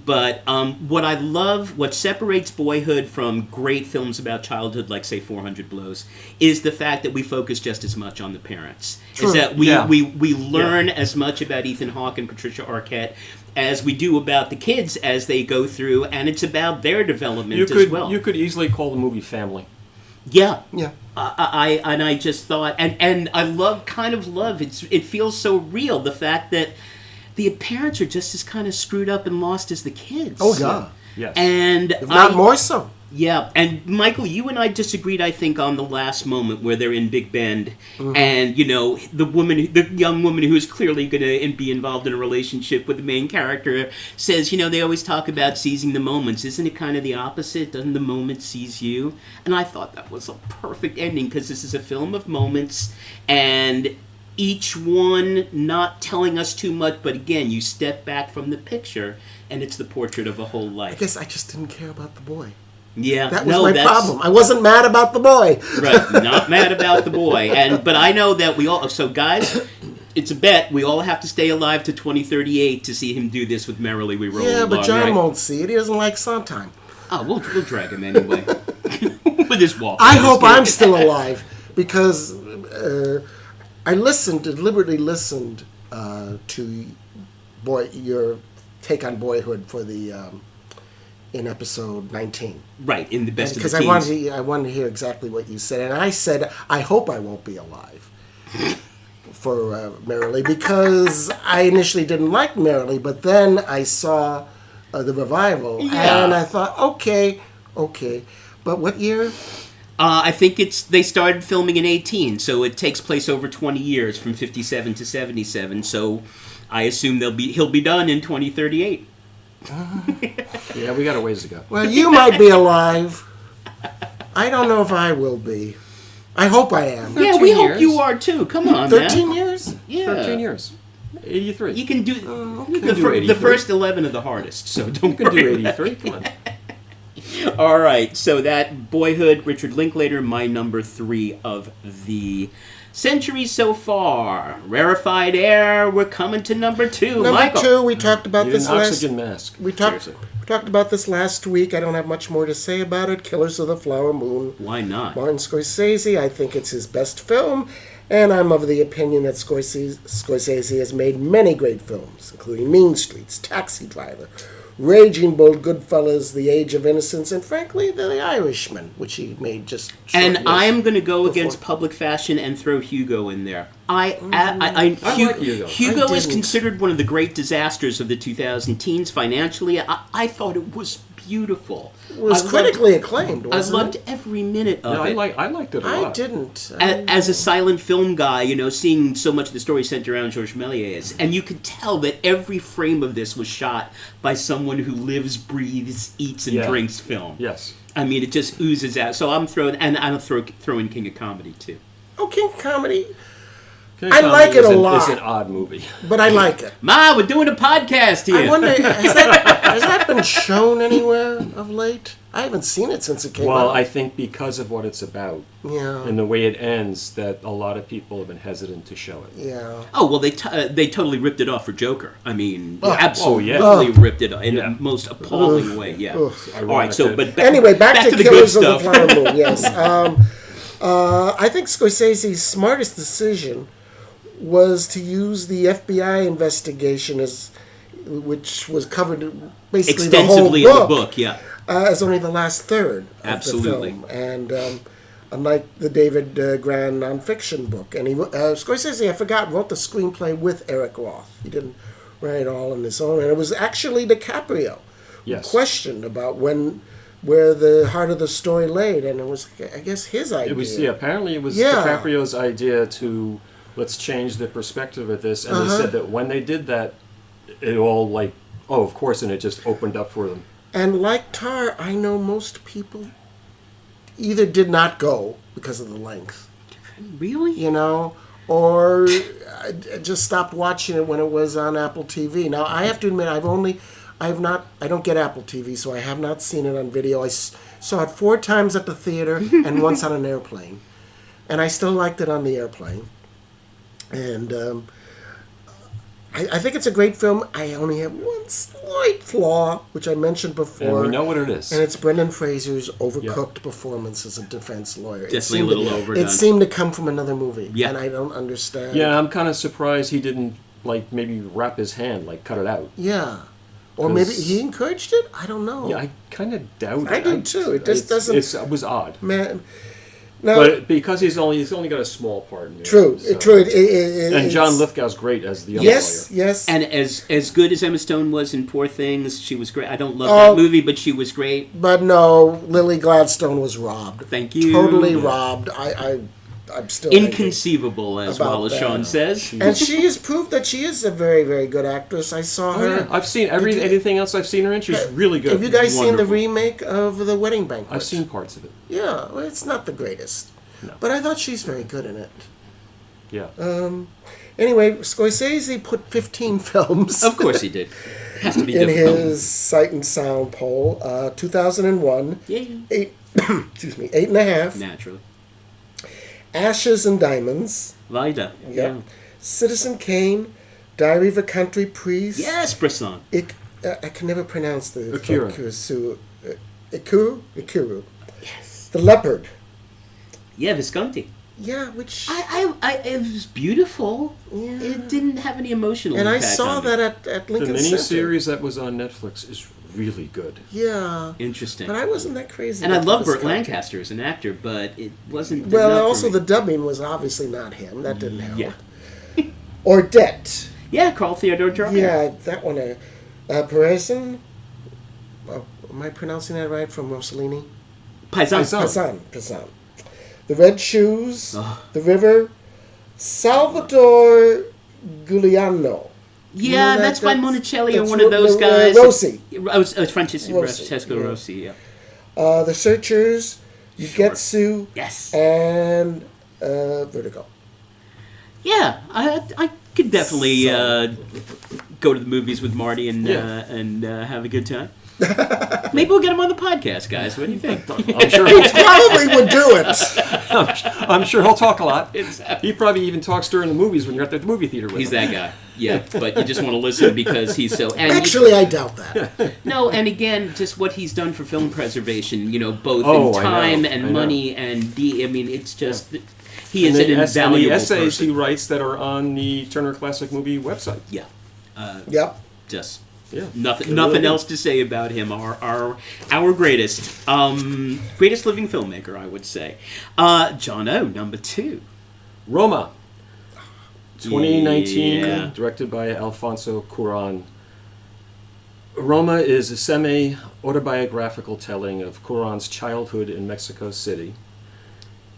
But what separates Boyhood from great films about childhood, like, say, 400 Blows, is the fact that we focus just as much on the parents. True. Is that Yeah. we learn as much about Ethan Hawke and Patricia Arquette as we do about the kids as they go through, and it's about their development as well. You could easily call the movie Family. Yeah. Yeah. I just thought, and I love, it feels so real, the fact that the parents are just as kind of screwed up and lost as the kids. Oh yeah. Yes. And If not more so. Yeah, and Michael, you and I disagreed, I think, on the last moment where they're in Big Bend, and the young woman who is clearly going to be involved in a relationship with the main character says, they always talk about seizing the moments. Isn't it kind of the opposite? Doesn't the moment seize you? And I thought that was a perfect ending because this is a film of moments, and each one not telling us too much, but again, you step back from the picture, and it's the portrait of a whole I life. guess I just didn't care about the boy. Yeah, That was my problem. I wasn't mad about the boy. Right, not mad about the boy. But I know that we all... So, guys, it's a bet. We all have to stay alive to 2038 to see him do this with Merrily We Roll Yeah, but Along, John right? won't see it. He doesn't like Sondheim. Oh, we'll drag him anyway. With his walk. I hope I'm still alive because I deliberately listened to your take on Boyhood for the in episode 19. Right, in the best of the Because teens. I wanted to hear exactly what you said, and I said I hope I won't be alive for Merrily because I initially didn't like Merrily, but then I saw the revival, and I thought, okay, but what year? I think they started filming in 18, so it takes place over 20 years from 57 to 77. So I assume he'll be done in 2038. Yeah, we got a ways to go. Well, you might be alive. I don't know if I will be. I hope I am. Yeah, 13 we hope years. you are too. Come on, 13 man. years? Yeah. 13 years. 83. You can do can do the 83. first 11 are the hardest, so don't You can do worry. 83. Come on. All right, so that Boyhood, Richard Linklater, my number 3 of the century so far. Rarefied Air, we're coming to number 2. Number Michael. 2, we talked about Need this an last... oxygen mask. We talked Seriously. about this last week. I don't have much more to say about it. Killers of the Flower Moon. Why not? Martin Scorsese, I think it's his best film, and I'm of the opinion that Scorsese has made many great films, including Mean Streets, Taxi Driver, Raging Bull, Goodfellas, The Age of Innocence, and frankly, The Irishman, which he made just And short I'm going to go before. against public fashion and throw Hugo in there. I like Hugo. Hugo I is didn't. considered one of the great disasters of the 2000 teens financially. I thought it was beautiful. It was critically acclaimed, I wasn't loved it? every minute of No, it. I liked it a lot. I didn't. As a silent film guy, seeing so much of the story centered around Georges Méliès, and you could tell that every frame of this was shot by someone who lives, breathes, eats, and Yeah. drinks film. Yes. I mean, it just oozes out. So I'm throwing in King of Comedy too. Oh, King Comedy, King I Kong like it is a an- lot. It's an odd movie. but I like it. Ma, we're doing a podcast here. I wonder, has that been shown anywhere of late? I haven't seen it since it came Well, out. I think because of what it's about Yeah, and the way it ends, that a lot of people have been hesitant to show it. yeah. Oh, well, they totally ripped it off for Joker. I mean, Oh, absolutely ripped it off in Yeah. the most appalling way. Yeah. Ugh. All right, so but Anyway, back to the good Killers of stuff. the Flower Moon. Yes, I think Scorsese's smartest decision was to use the FBI investigation which was covered basically Extensively the in whole the book. Yeah. as only the last third of Absolutely. the film, and unlike the David Gran nonfiction book, and Scorsese, I forgot, wrote the screenplay with Eric Roth. He didn't write it all on his own, and it was actually DiCaprio who Yes. questioned about where the heart of the story laid, and it was, I guess, his idea. It was apparently it was Yeah. DiCaprio's idea to let's change the perspective of this, and they said that when they did that, it all of course, and it just opened up for them. And like Tar, I know most people either did not go because of the length, Really? or just stopped watching it when it was on Apple TV. Now, I have to admit, I don't get Apple TV, so I have not seen it on video. I saw it 4 times at the theater and once on an airplane. And I still liked it on the airplane. And I think it's a great film. I only have one slight flaw, which I mentioned before. And we know what it is. And it's Brendan Fraser's overcooked performance as a defense lawyer. Definitely a little overdone. It seemed to come from another movie. Yeah. And I don't understand. Yeah, I'm kind of surprised he didn't maybe wrap his hand, cut it out. Yeah. Or maybe 'Cause- he encouraged it? I don't know. Yeah, I kind of doubt it. I do too. It just doesn't- It was odd. Man. Now, But because he's only got a small part in it. true. so- True. And John it's- Lithgow's great as the other Yes, lawyer. yes. And as good as Emma Stone was in Poor Things, she was great. I don't love Oh. that movie, but she was great. But no, Lily Gladstone was robbed. Thank you. Totally Yeah. robbed. I'm still angry. Inconceivable, as About Wallace that. Shawn says. And she has proved that she is a very, very good actress. I saw Oh, her. yeah. I've seen anything else I've seen her in. She's really good. Have you guys seen the Wonderful. remake of The Wedding Banquet? I've seen parts of it. Yeah, well, it's not the greatest. No. But I thought she's very good in it. Yeah. Anyway, Scorsese put 15 films. Of course he did. Has to be in difficult. his Sight and Sound poll. 2001, Yay. 8.5. Naturally. Ashes and Diamonds. Vida. Yep. Yeah. Citizen Kane, Diary of a Country Priest. Yes, Brisson. I can never pronounce the Akira. Ikuru. Yes. The Leopard. Yeah, Visconti. Yeah, which It was beautiful. Yeah. It didn't have any emotional and I impact saw on me. that at The Lincoln Center. miniseries that was on Netflix is really good. Yeah, Interesting. but I wasn't that crazy. And I about love Burt Visconti. Lancaster as an actor, but it wasn't. Well, enough for also me. the dubbing was obviously not him. That didn't help. Yeah. Or Debt. Yeah, Carl Theodor Dreyer. Yeah, that one. Parisian. Am I pronouncing that right? From Rossellini. Paisan. Pazan. The Red Shoes. Oh. The River. Salvador Giuliano. Yeah, You know that's by that's Monticelli or that's one of those guys. Rossi. It's Francesco Yeah. Rossi, yeah. The Searchers. Ugetsu. Yes. And Vertigo. Yeah, I could definitely So- go to the movies with Marty and have a good time. Maybe we'll get him on the podcast, guys. What do you think? I'm sure. Probably would do it. I'm sure he'll talk a lot. Exactly. He probably even talks during the movies when you're at the movie theater with He's him. that guy. Yeah, but you just want to listen because he's so... And Actually, I doubt that. no, and again, just what he's done for film preservation, both Oh, in I time know, and I know. money and... it's just... He is And an the invaluable essays person. he writes that are on the Turner Classic Movie website. Yeah. Yep. Just... Yeah. Nothing They're really else to say about him. Our greatest greatest living filmmaker, I would say. John O, number 2. Roma, 2019, Yeah. directed by Alfonso Cuarón. Roma is a semi-autobiographical telling of Cuarón's childhood in Mexico City.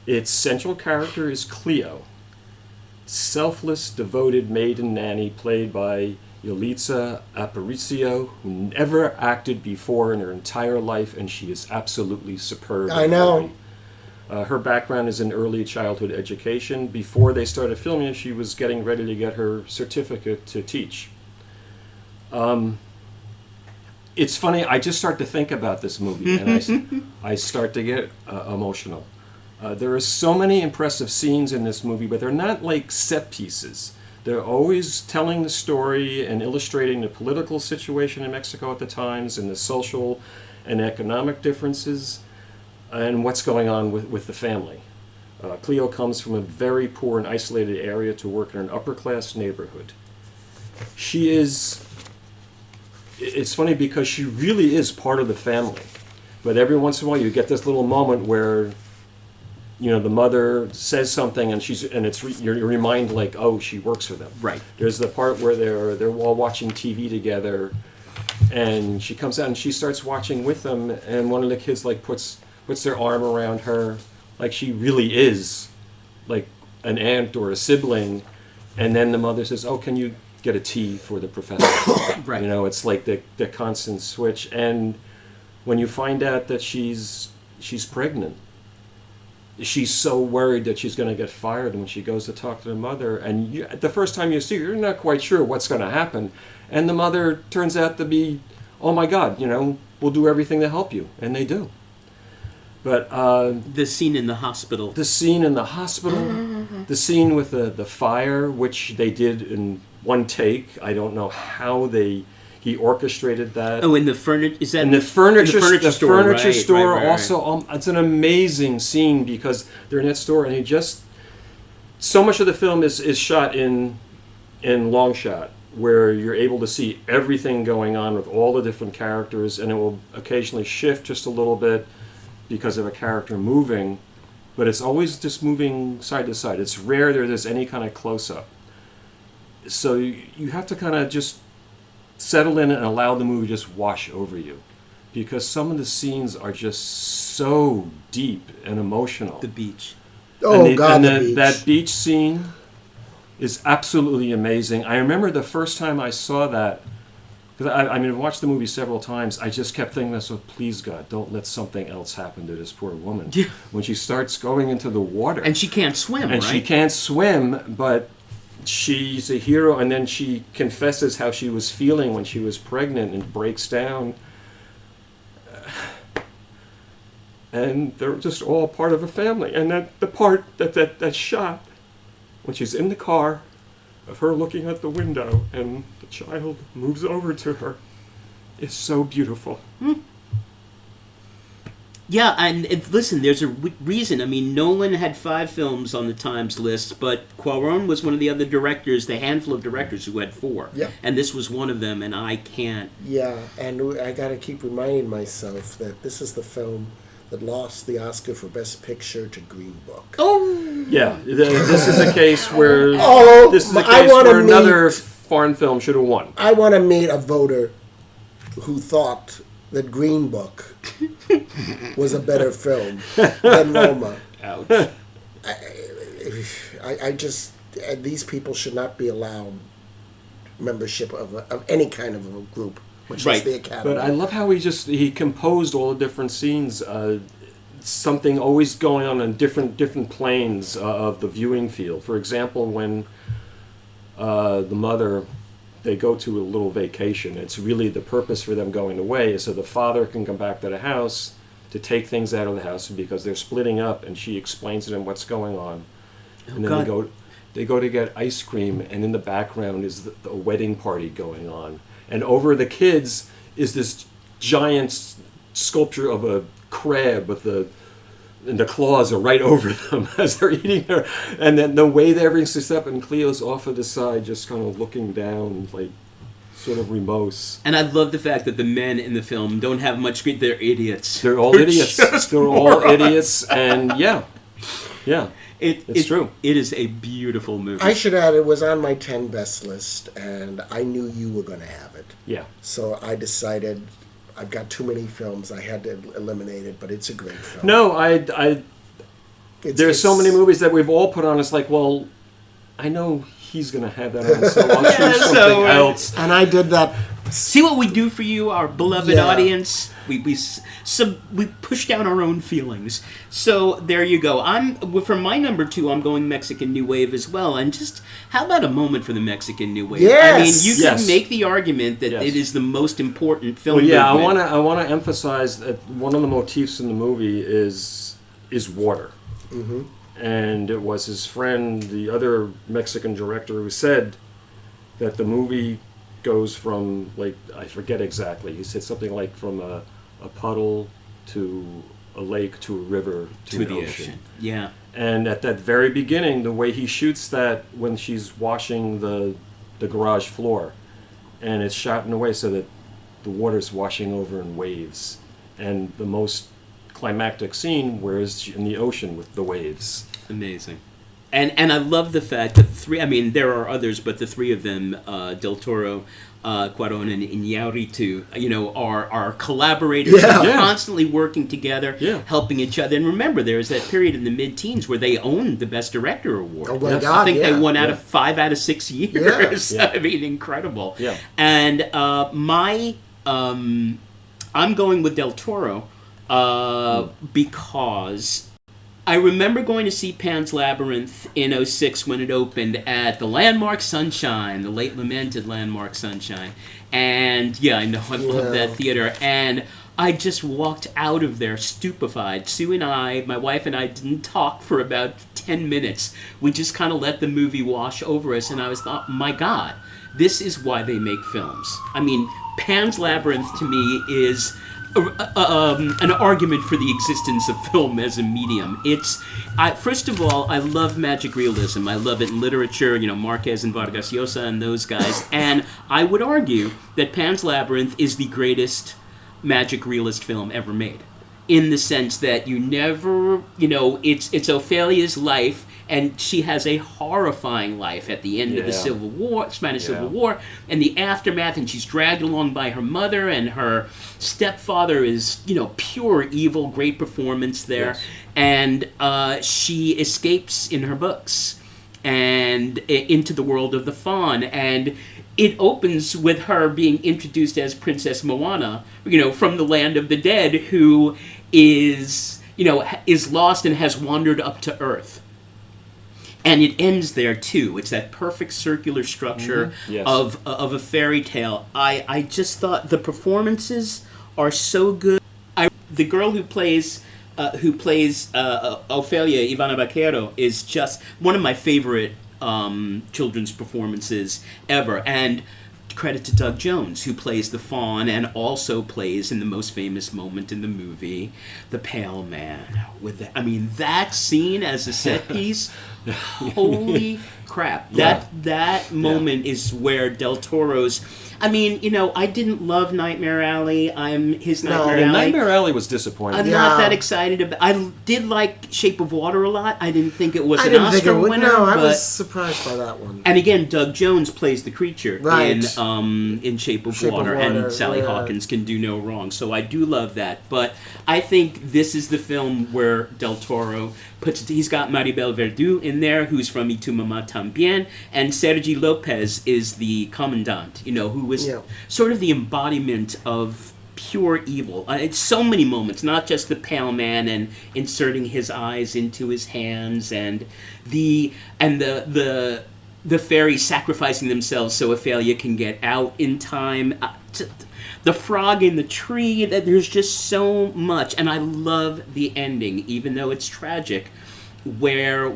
Its central character is Cleo, selfless, devoted maiden nanny played by Yalitza Aparicio, who never acted before in her entire life, and she is absolutely superb. I know. Her background is in early childhood education. Before they started filming, she was getting ready to get her certificate to teach. It's funny, I just start to think about this movie, and I start to get emotional. There are so many impressive scenes in this movie, but they're not like set pieces. They're always telling the story and illustrating the political situation in Mexico at the times and the social and economic differences and what's going on with the family. Cleo comes from a very poor and isolated area to work in an upper-class neighborhood. It's funny because she really is part of the family. But every once in a while you get this little moment where the mother says something, and you're reminded, like, oh, she works for them. Right. There's the part where they're all watching TV together, and she comes out and she starts watching with them, and one of the kids puts their arm around her, like she really is like an aunt or a sibling, and then the mother says, "Oh, can you get a tea for the professor?" Right. It's like the constant switch, and when you find out that she's pregnant. She's so worried that she's going to get fired, and when she goes to talk to the mother, and the first time you see her, you're not quite sure what's going to happen, and the mother turns out to be, oh my God, we'll do everything to help you, and they do. But The scene in the hospital. the scene in the hospital, the scene with the fire, which they did in one take, I don't know how he orchestrated that. Oh, in the furniture... Is that... And the furniture store, right. also, it's an amazing scene because they're in that store, and so much of the film is shot in long shot, where you're able to see everything going on with all the different characters, and it will occasionally shift just a little bit because of a character moving, but it's always just moving side to side. It's rare there's any kind of close-up. So you have to kind of just settle in and allow the movie just wash over you, because some of the scenes are just so deep and emotional. The beach. Oh, And God, the the- beach. that beach scene is absolutely amazing. I remember the first time I saw that, Because I mean, I've watched the movie several times. I just kept thinking, so please God, don't let something else happen to this poor woman. Yeah. When she starts going into the water. And she can't swim, And right? she can't swim, but she's a hero. And then she confesses how she was feeling when she was pregnant and breaks down. And they're just all part of a family. And that the part, that shot, when she's in the car, of her looking out the window and the child moves over to her, is so beautiful. Yeah, and listen, there's a reason. I mean, Nolan had 5 films on the Times list, but Cuarón was one of the other directors, the handful of directors who had 4. Yeah. And this was one of them, and I can't... Yeah, and I got to keep reminding myself that this is the film that lost the Oscar for Best Picture to Green Book. Oh! Yeah, this is a case where I another foreign film should have won. I want to meet a voter who thought that Green Book was a better film than Roma. Ouch. I just these people should not be allowed membership of any kind of a group, which Right. is the Academy. But I love how he composed all the different scenes. Something always going on different planes of the viewing field. For example, when the mother, they go to a little vacation. It's really the purpose for them going away is so the father can come back to the house to take things out of the house because they're splitting up, and she explains to them what's going on. And then they go to get ice cream, and in the background is the wedding party going on. And over the kids is this giant sculpture of a crab with and the claws are right over them as they're eating her. And then the way that everything's set up, and Cleo's off of the side just kind of looking down, like sort of remorse. And I love the fact that the men in the film don't have much... They're idiots. They're all idiots. They're all idiots, and yeah. It's true. It is a beautiful movie. I should add, it was on my 10 best list, and I knew you were going to have it. Yeah. So I decided I've got too many films. I had to eliminate it, but it's a great film. No, there's so many movies that we've all put on. It's like, well, I know he's going to have that on, so I'll choose something else. And I did that. See what we do for you, our beloved audience? We push down our own feelings. So there you go. For my number 2, I'm going Mexican New Wave as well. And just, how about a moment for the Mexican New Wave? Yes. I mean, you can make the argument that it is the most important film movement. I want to emphasize that one of the motifs in the movie is water. Mm-hmm. And it was his friend, the other Mexican director, who said that the movie goes from, like, I forget exactly, he said something like from a puddle to a lake to a river to the ocean. Yeah. And at that very beginning, the way he shoots that when she's washing the garage floor, and it's shot in a way so that the water's washing over in waves. And the most climactic scene where it's in the ocean with the waves. Amazing. And I love the fact that there are others, but the 3 of them, Del Toro, Cuarón, and Iñárritu, are collaborators, constantly working together, helping each other. And remember, there was that period in the mid-teens where they owned the Best Director award. Oh my God, I think they won 5 out of 6 years. Yeah. I mean, incredible. Yeah. And I'm going with Del Toro because I remember going to see Pan's Labyrinth in 2006 when it opened at the Landmark Sunshine, the late lamented Landmark Sunshine. And I know I love that theater. And I just walked out of there stupefied. Sue and I, my wife and I, didn't talk for about 10 minutes. We just kind of let the movie wash over us. And I was thought, my God, this is why they make films. I mean, Pan's Labyrinth to me is an argument for the existence of film as a medium. First of all, I love magic realism. I love it in literature, Marquez and Vargas Llosa and those guys. And I would argue that Pan's Labyrinth is the greatest magic realist film ever made. In the sense that you never, it's Ophelia's life, and she has a horrifying life at the end of the Spanish Civil War, and the aftermath, and she's dragged along by her mother, and her stepfather is, pure evil, great performance there, and she escapes in her books. and into the world of the faun. And it opens with her being introduced as Princess Moana, from the land of the dead, who is lost and has wandered up to Earth. And it ends there too. It's that perfect circular structure Yes. of a fairy tale. I just thought the performances are so good. The girl who plays Ophelia, Ivana Baquero, is just one of my favorite children's performances ever. And credit to Doug Jones, who plays the faun and also plays in the most famous moment in the movie, the Pale Man. That scene as a set piece, holy crap! That moment is where Del Toro's. I didn't love Nightmare Alley. His Nightmare Alley. Nightmare Alley was disappointing. I'm not that excited about. I did like Shape of Water a lot. I didn't think it was an Oscar winner. No, I was surprised by that one. And again, Doug Jones plays the creature in Shape of Water, and Sally Hawkins can do no wrong. So I do love that. But I think this is the film where Del Toro he's got Maribel Verdú in there, who's from Y Tu Mamá También, and Sergi Lopez is the commandant, who was sort of the embodiment of pure evil. It's so many moments, not just the Pale Man and inserting his eyes into his hands, and the fairies sacrificing themselves so Ophelia can get out in time. The frog in the tree, that there's just so much. And I love the ending, even though it's tragic, where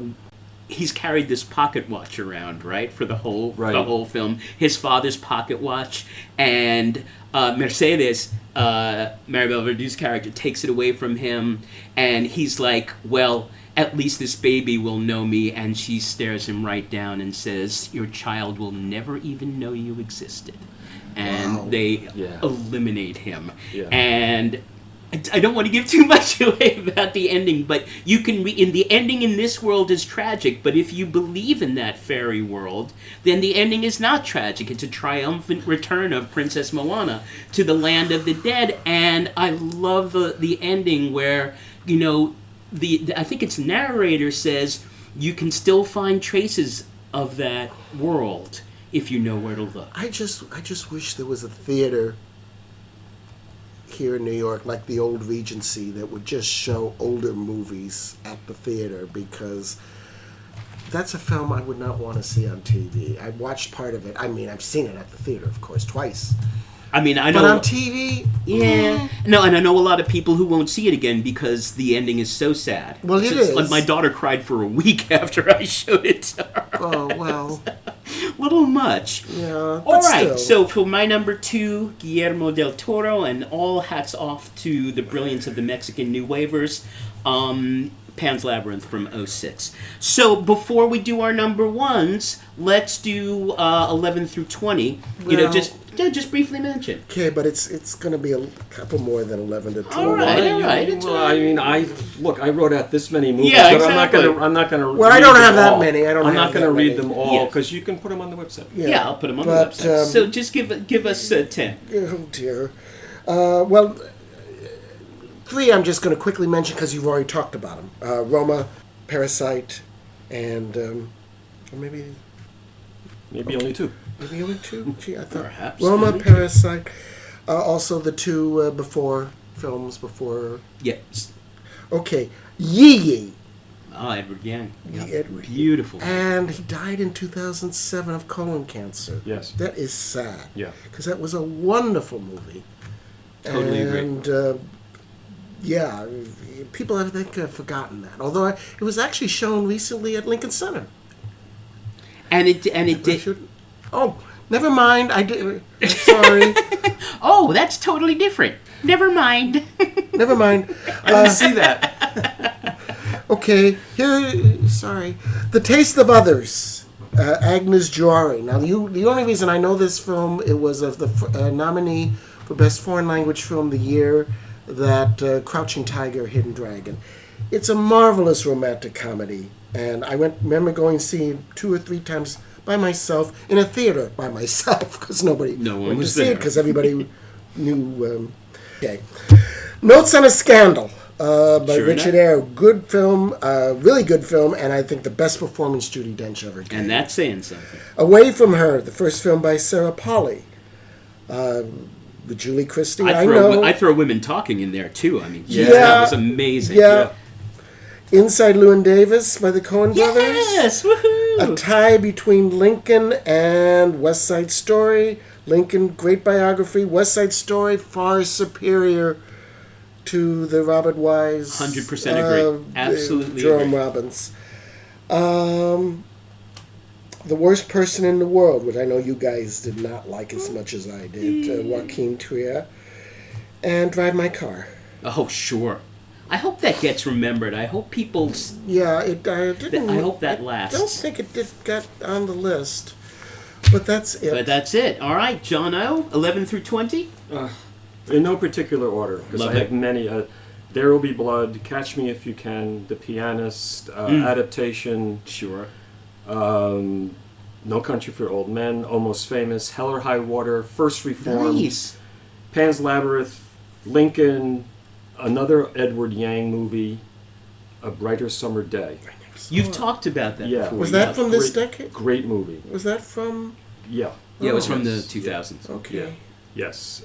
he's carried this pocket watch around, right, for the whole film. His father's pocket watch, and Mercedes, Maribel Verdú's character, takes it away from him, and he's like, well, at least this baby will know me, and she stares him right down and says, your child will never even know you existed. And they eliminate him. Yeah. And I don't want to give too much away about the ending, but you can the ending in this world is tragic, but if you believe in that fairy world, then the ending is not tragic. It's a triumphant return of Princess Moana to the land of the dead. And I love the ending where, I think its narrator says you can still find traces of that world if you know where to look. I just wish there was a theater here in New York, like the old Regency, that would just show older movies at the theater, because that's a film I would not want to see on TV. I watched part of it. I've seen it at the theater, of course, twice. I know. But on TV? Yeah. No, and I know a lot of people who won't see it again because the ending is so sad. Well, it is. Like, my daughter cried for a week after I showed it to her. Oh, well. Little much. Yeah, all right, still. So for my number 2, Guillermo del Toro, and all hats off to the brilliance of the Mexican New Wavers, Pan's Labyrinth from 2006. So before we do our number 1s, let's do 11 through 20. Just briefly mention. Okay, but it's going to be a couple more than 11 to 12. All right. I wrote out this many movies, yeah, but exactly. I'm not going to. Well, I don't have that many. I'm not going to read them all because you can put them on the website. Yeah, I'll put them on the website. So just give us 10. Oh dear. Well, 3 I'm just going to quickly mention because you've already talked about them. Roma, Parasite, and or maybe only 2. Maybe only 2? Gee, I thought perhaps Roma, Parasite. Also the 2 films before. Yes. Okay. Yi. Oh, Edward Yang. Yeah. Edward. Beautiful. And he died in 2007 of colon cancer. Yes. That is sad. Yeah. Because that was a wonderful movie. Totally agree. And people I think have forgotten that. Although it was actually shown recently at Lincoln Center. And it did. Oh, never mind. I did. Sorry. Oh, that's totally different. Never mind. Never mind. I didn't see that. Okay. Sorry. The Taste of Others. Agnes Jory. Now, the only reason I know this film, it was the nominee for Best Foreign Language Film the year that Crouching Tiger, Hidden Dragon. It's a marvelous romantic comedy, and I remember going to see it 2 or 3 times by myself in a theater by myself because no one was to see there it because everybody knew. Okay. Notes on a Scandal. by Sure Richard enough. Eyre. Good film, really good film, and I think the best performance Judi Dench ever gave. And that's saying something. Away from Her, the first film by Sarah Polley. With Julie Christie, I know. I throw women talking in there too. I mean, Yeah. that was amazing. Yeah. Inside Llewyn Davis by the Coen brothers. Yes, woohoo! A tie between Lincoln and West Side Story. Lincoln, great biography. West Side Story, far superior to the Robert Wise. 100% agree. Absolutely Jerome agree. Robbins. The Worst Person in the World, which I know you guys did not like as much as I did. Joaquin Trier. And Drive My Car. Oh, sure. I hope that gets remembered. I hope people. Yeah, it didn't. I hope that lasts. I don't think it did get on the list. But that's it. But that's it. All right, John O. 11 through 20. In no particular order, because Love I have it. many. There Will Be Blood, Catch Me If You Can, The Pianist, Adaptation, Sure. No Country for Old Men, Almost Famous, Hell or High Water, First Reformed, Nice. Pan's Labyrinth, Lincoln, another Edward Yang movie, A Brighter Summer Day. You've talked about that Yeah. before. Was that yeah. from this Great- decade? Great movie. Was that from... Yeah. Yeah, it was from the Yes. 2000s. Okay. Yeah. Yes.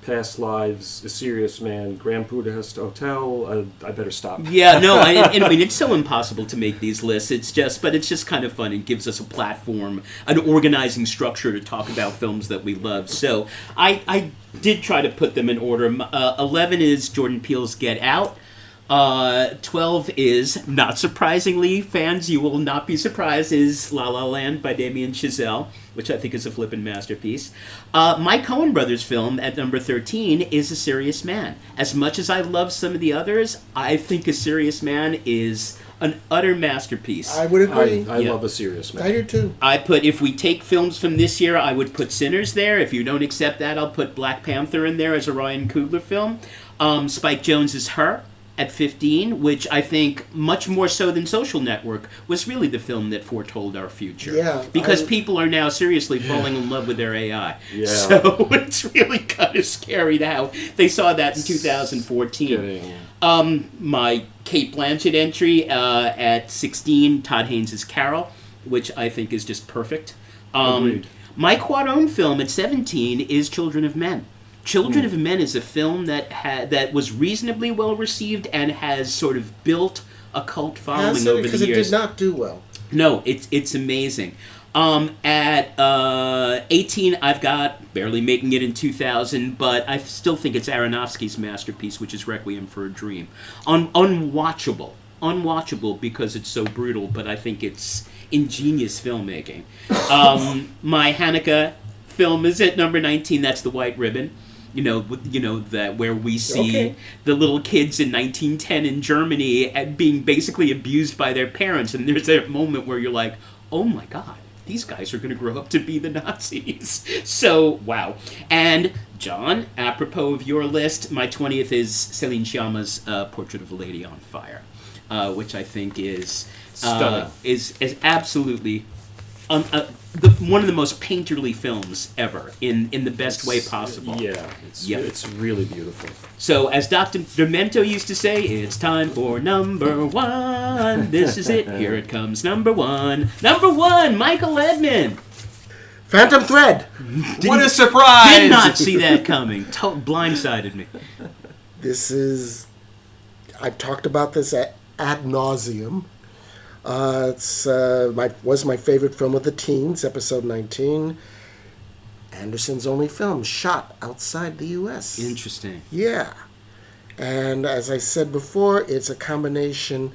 Past Lives, A Serious Man, Grand Budapest Hotel. I better stop. Yeah, no, I mean, it's so impossible to make these lists. It's just kind of fun. It gives us a platform, an organizing structure to talk about films that we love. So I did try to put them in order. 11 is Jordan Peele's Get Out. 12 is, not surprisingly, fans, you will not be surprised, is La La Land by Damien Chazelle, which I think is a flippin' masterpiece. My Coen Brothers film at number 13 is A Serious Man. As much as I love some of the others, I think A Serious Man is an utter masterpiece. I would agree. I Yeah. love A Serious Man. I do too. I put, if we take films from this year, I would put Sinners there. If you don't accept that, I'll put Black Panther in there as a Ryan Coogler film. Spike Jonze's Her at 15, which I think, much more so than Social Network, was really the film that foretold our future. Yeah, Because people are now seriously falling in love with their AI. Yeah. So it's really kind of scary how they saw that in 2014. Kidding. My Kate Blanchett entry at 16, Todd Haynes' Carol, which I think is just perfect. Agreed. My Cuarón film at 17 is Children of Men. Children of Men is a film that was reasonably well received and has sort of built a cult following Has it? over Because the it years. did not do well. No, it's amazing. At 18, I've got barely making it in 2000, but I still think it's Aronofsky's masterpiece, which is Requiem for a Dream. Unwatchable because it's so brutal, but I think it's ingenious filmmaking. My Hanukkah film is at number 19. That's The White Ribbon. That where we see the little kids in 1910 in Germany being basically abused by their parents, and there's that moment where you're like, oh my god, these guys are going to grow up to be the Nazis. So, wow. And, John, apropos of your list, my 20th is Celine Sciamma's Portrait of a Lady on Fire, which I think is Stunning. is absolutely one of the most painterly films ever in the best way possible. Yeah, it's really beautiful. So, as Dr. Demento used to say, it's time for number one. This is it. Here it comes, number one. Number one, Michael Edmund. Phantom Thread. What a surprise! Did not see that coming. Blindsided me. This is... I've talked about this ad nauseum. Was my favorite film of the teens, episode 19. Anderson's only film shot outside the U.S. Interesting. Yeah. And as I said before, it's a combination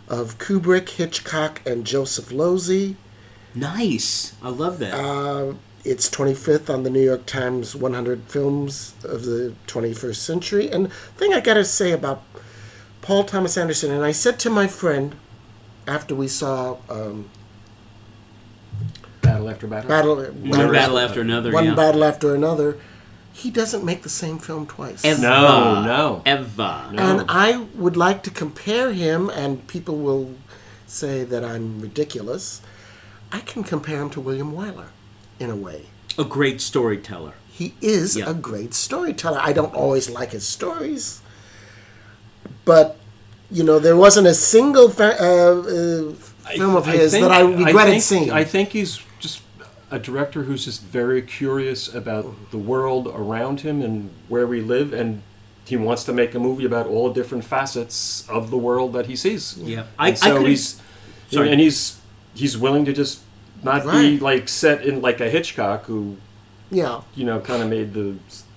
of Kubrick, Hitchcock, and Joseph Losey. Nice. I love that. It's 25th on the New York Times 100 Films of the 21st Century. And the thing I got to say about Paul Thomas Anderson, and I said to my friend after we saw Battle After Battle. One battle after another. One yeah. Battle After Another, he doesn't make the same film twice. Ever. No. Ever. And I would like to compare him, and people will say that I'm ridiculous. I can compare him to William Wyler, in a way. A great storyteller. He is Yeah. a great storyteller. I don't always like his stories, but there wasn't a single film of his that I regretted seeing. I think he's just a director who's just very curious about the world around him and where we live, and he wants to make a movie about all the different facets of the world that he sees. Yeah, he's willing to just not be like set in like a Hitchcock who, kind of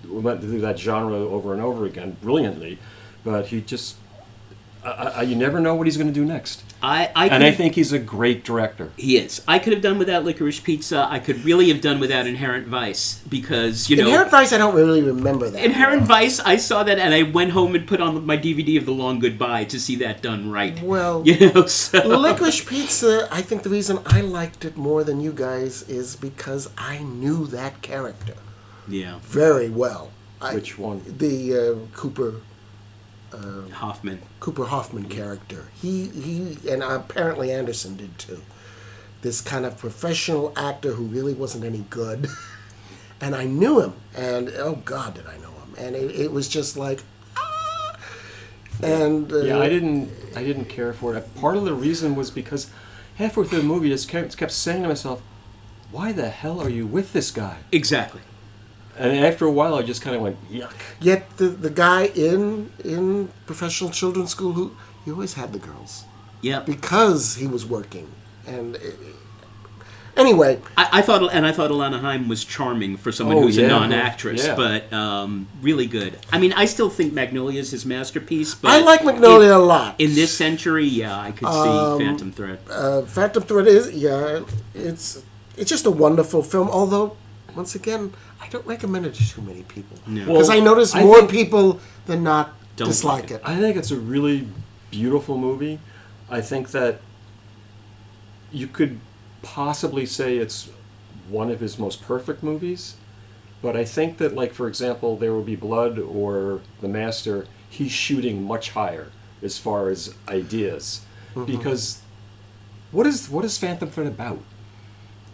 went through that genre over and over again brilliantly, but he just. You never know what he's going to do next. I think he's a great director. He is. I could have done without Licorice Pizza. I could really have done without Inherent Vice because, Inherent Vice, I don't really remember that. Inherent Vice, I saw that and I went home and put on my DVD of The Long Goodbye to see that done right. Well, so. Licorice Pizza, I think the reason I liked it more than you guys is because I knew that character. Yeah. Very well. Which one? The Cooper Hoffman character. He and apparently Anderson did too. This kind of professional actor who really wasn't any good, and I knew him. And oh God, did I know him? And it was just like, and I didn't care for it. Part of the reason was because halfway through the movie, I just kept saying to myself, "Why the hell are you with this guy?" Exactly. And after a while, I just kind of went, yuck. Yet the guy in professional children's school he always had the girls. Yeah. Because he was working. And anyway. I thought Alana Haim was charming for someone who's a non-actress, but really good. I mean, I still think Magnolia is his masterpiece. But I like Magnolia a lot. In this century, I could see Phantom Thread. Phantom Thread is, it's just a wonderful film, although, once again, I don't recommend it to too many people. Because I notice more people than not dislike it. I think it's a really beautiful movie. I think that you could possibly say it's one of his most perfect movies. But I think that, like, for example, There Will Be Blood or The Master, he's shooting much higher as far as ideas. Mm-hmm. Because what is Phantom Thread about?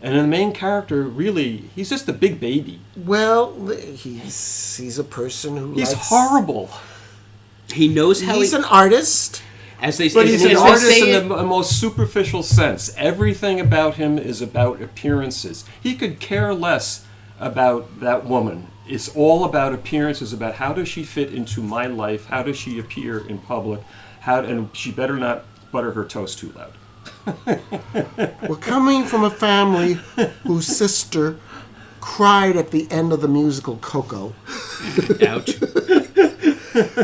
And the main character, really, he's just a big baby. Well, he's a person who he's horrible. He knows how he's an artist. But he's an artist in the most superficial sense. Everything about him is about appearances. He could care less about that woman. It's all about appearances, about how does she fit into my life, how does she appear in public, and she better not butter her toast too loud. We're coming from a family whose sister cried at the end of the musical Coco. Ouch.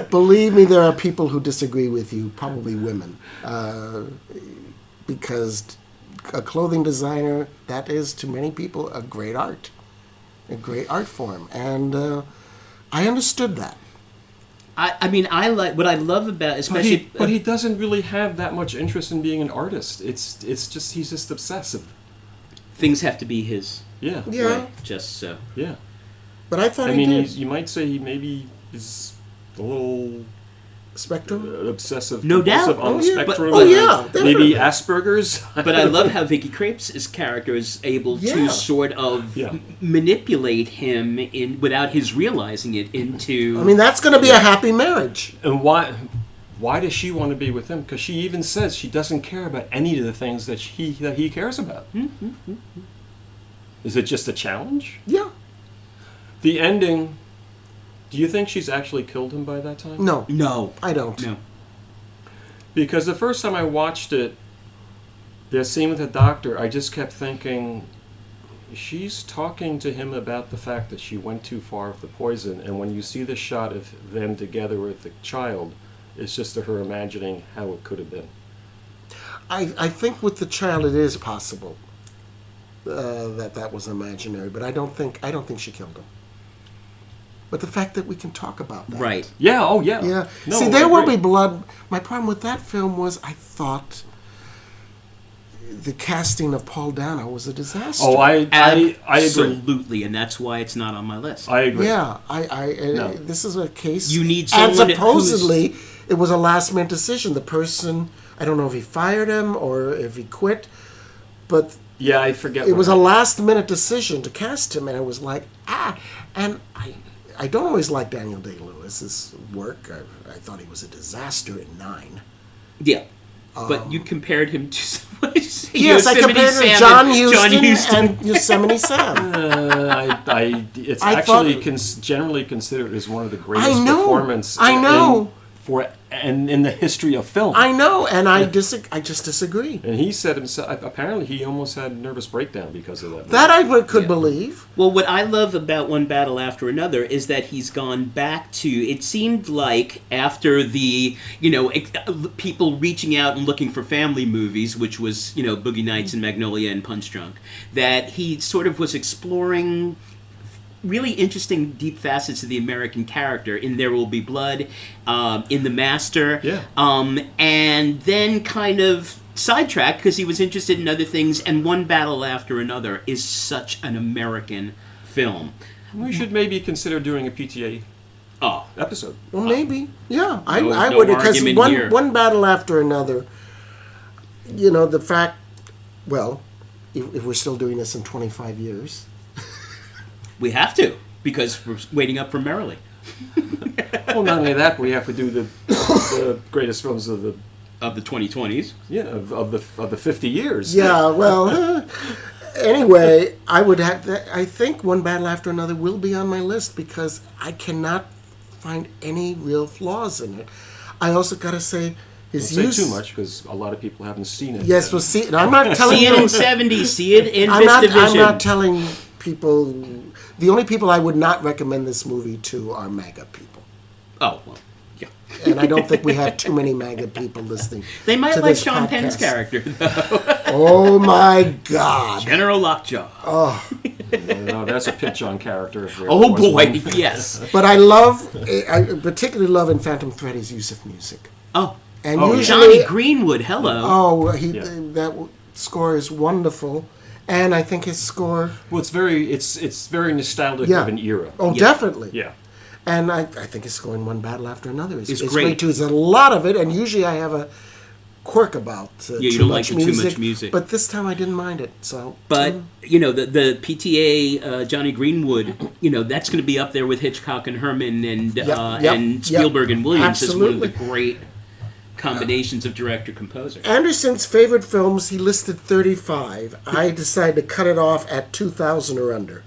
Believe me, there are people who disagree with you, probably women, because a clothing designer, that is to many people a great art form, and I understood that. I mean, I like what I love about, especially. But he doesn't really have that much interest in being an artist. It's just he's just obsessive. Things have to be his. Yeah. Way, just so. Yeah. But I thought you might say he maybe is a little spectrum obsessive. No doubt. On the spectrum. Maybe Asperger's. But I love how Vicky Krieps' character is able to sort of manipulate him without his realizing it into. I mean, that's going to be a happy marriage. And why does she want to be with him? Because she even says she doesn't care about any of the things that he cares about. Mm-hmm. Is it just a challenge? Yeah. The ending. Do you think she's actually killed him by that time? No, I don't. No. Because the first time I watched it, the scene with the doctor, I just kept thinking, she's talking to him about the fact that she went too far with the poison, and when you see the shot of them together with the child, it's just her imagining how it could have been. I think with the child it is possible that was imaginary, but I don't think she killed him. But the fact that we can talk about that. Right. Yeah, oh yeah. Yeah. No, see, There Will Be Blood, my problem with that film was I thought the casting of Paul Dano was a disaster. Oh, I agree. Absolutely, and that's why it's not on my list. I agree. Yeah, this is a case. You need someone and supposedly it was a last-minute decision. The person, I don't know if he fired him or if he quit, but yeah, I forget. It was a last-minute decision to cast him, and it was like, and I don't always like Daniel Day-Lewis's work. I thought he was a disaster in 9. Yeah. But you compared him to somebody. Yes, I compared him to John Huston and Yosemite Sam. It's I actually thought- generally considered as one of the greatest I know. performances I know. in the history of film. I know, and I just disagree. And he said himself, apparently he almost had a nervous breakdown because of that movie. That I could believe. Well, what I love about One Battle After Another is that he's gone back to, it seemed like after the, people reaching out and looking for family movies, which was, Boogie Nights and Magnolia and Punch Drunk, that he sort of was exploring really interesting, deep facets of the American character in There Will Be Blood, in The Master, and then kind of sidetracked because he was interested in other things, and One Battle After Another is such an American film. We should maybe consider doing a PTA episode. Well, maybe. Yeah, I no would, because argument here. one battle after another, the fact, well, if we're still doing this in 25 years. We have to, because we're waiting up for Merrily. Well, not only that, but we have to do the greatest films of the 2020s. Yeah, of the 50 years. Yeah, well, anyway, I think One Battle After Another will be on my list because I cannot find any real flaws in it. I also got to say, his Don't use... say too much because a lot of people haven't seen it. Yes, well, see, I'm not telling See you... it in 70, see it in I'm Division. not telling people... The only people I would not recommend this movie to are MAGA people. Oh, well, yeah. And I don't think we have too many MAGA people listening. They might to like this Sean podcast. Penn's character, though. Oh, my God. General Lockjaw. No, that's a pitch on character. if there Oh, was boy, one. yes. But I particularly love in Phantom Thread his use of music. Oh, And Johnny usually... Greenwood, hello. Oh, that score is wonderful. And I think his score... Well, it's very nostalgic of an era. Oh, definitely. Yeah. And I think his score in One Battle After Another is It's great too. There's a lot of it, and usually I have a quirk about you too don't much like the music. too much music. But this time I didn't mind it. So, But, the PTA, Johnny Greenwood, that's going to be up there with Hitchcock and Herman and Spielberg and Williams as one of the great combinations of director-composer. Anderson's favorite films, he listed 35. I decided to cut it off at 2000 or under.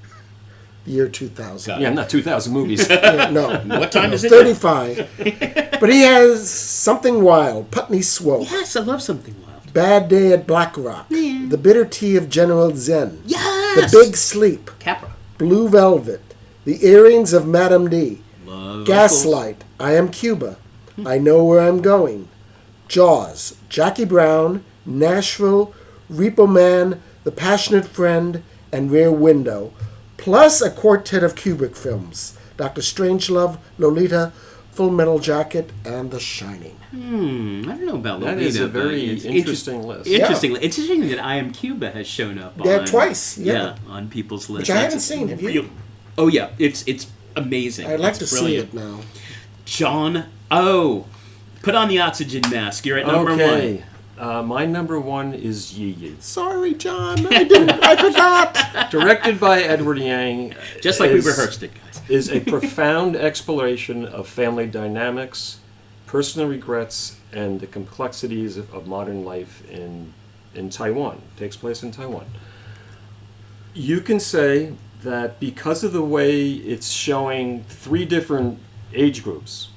The year 2000. Yeah, not 2,000 movies. Yeah, no. What time is it? 35. But he has Something Wild, Putney Swope, Yes, I love Something Wild. Bad Day at Black Rock, The Bitter Tea of General Zen, Yes! The Big Sleep, Capra. Blue Velvet, The Earrings of Madame D, Love Gaslight, I Am Cuba, I Know Where I'm Going, Jaws, Jackie Brown, Nashville, Repo Man, The Passionate Friend, and Rear Window, plus a quartet of Kubrick films, Dr. Strangelove, Lolita, Full Metal Jacket, and The Shining. I don't know about Lolita. That is a but very it's interesting list. Interesting. It's interesting that I Am Cuba has shown up Yeah, on, twice, yeah. on people's lists. Which I haven't seen, have you? Oh, yeah. It's amazing. I'd like It's to brilliant. see it now. John O. Put on the oxygen mask. You're at number Okay. one. My number one is Yi Yi. Sorry, John, I forgot. Directed by Edward Yang. Just like we rehearsed it, guys. Is a profound exploration of family dynamics, personal regrets, and the complexities of modern life in Taiwan. It takes place in Taiwan. You can say that because of the way it's showing three different age groups,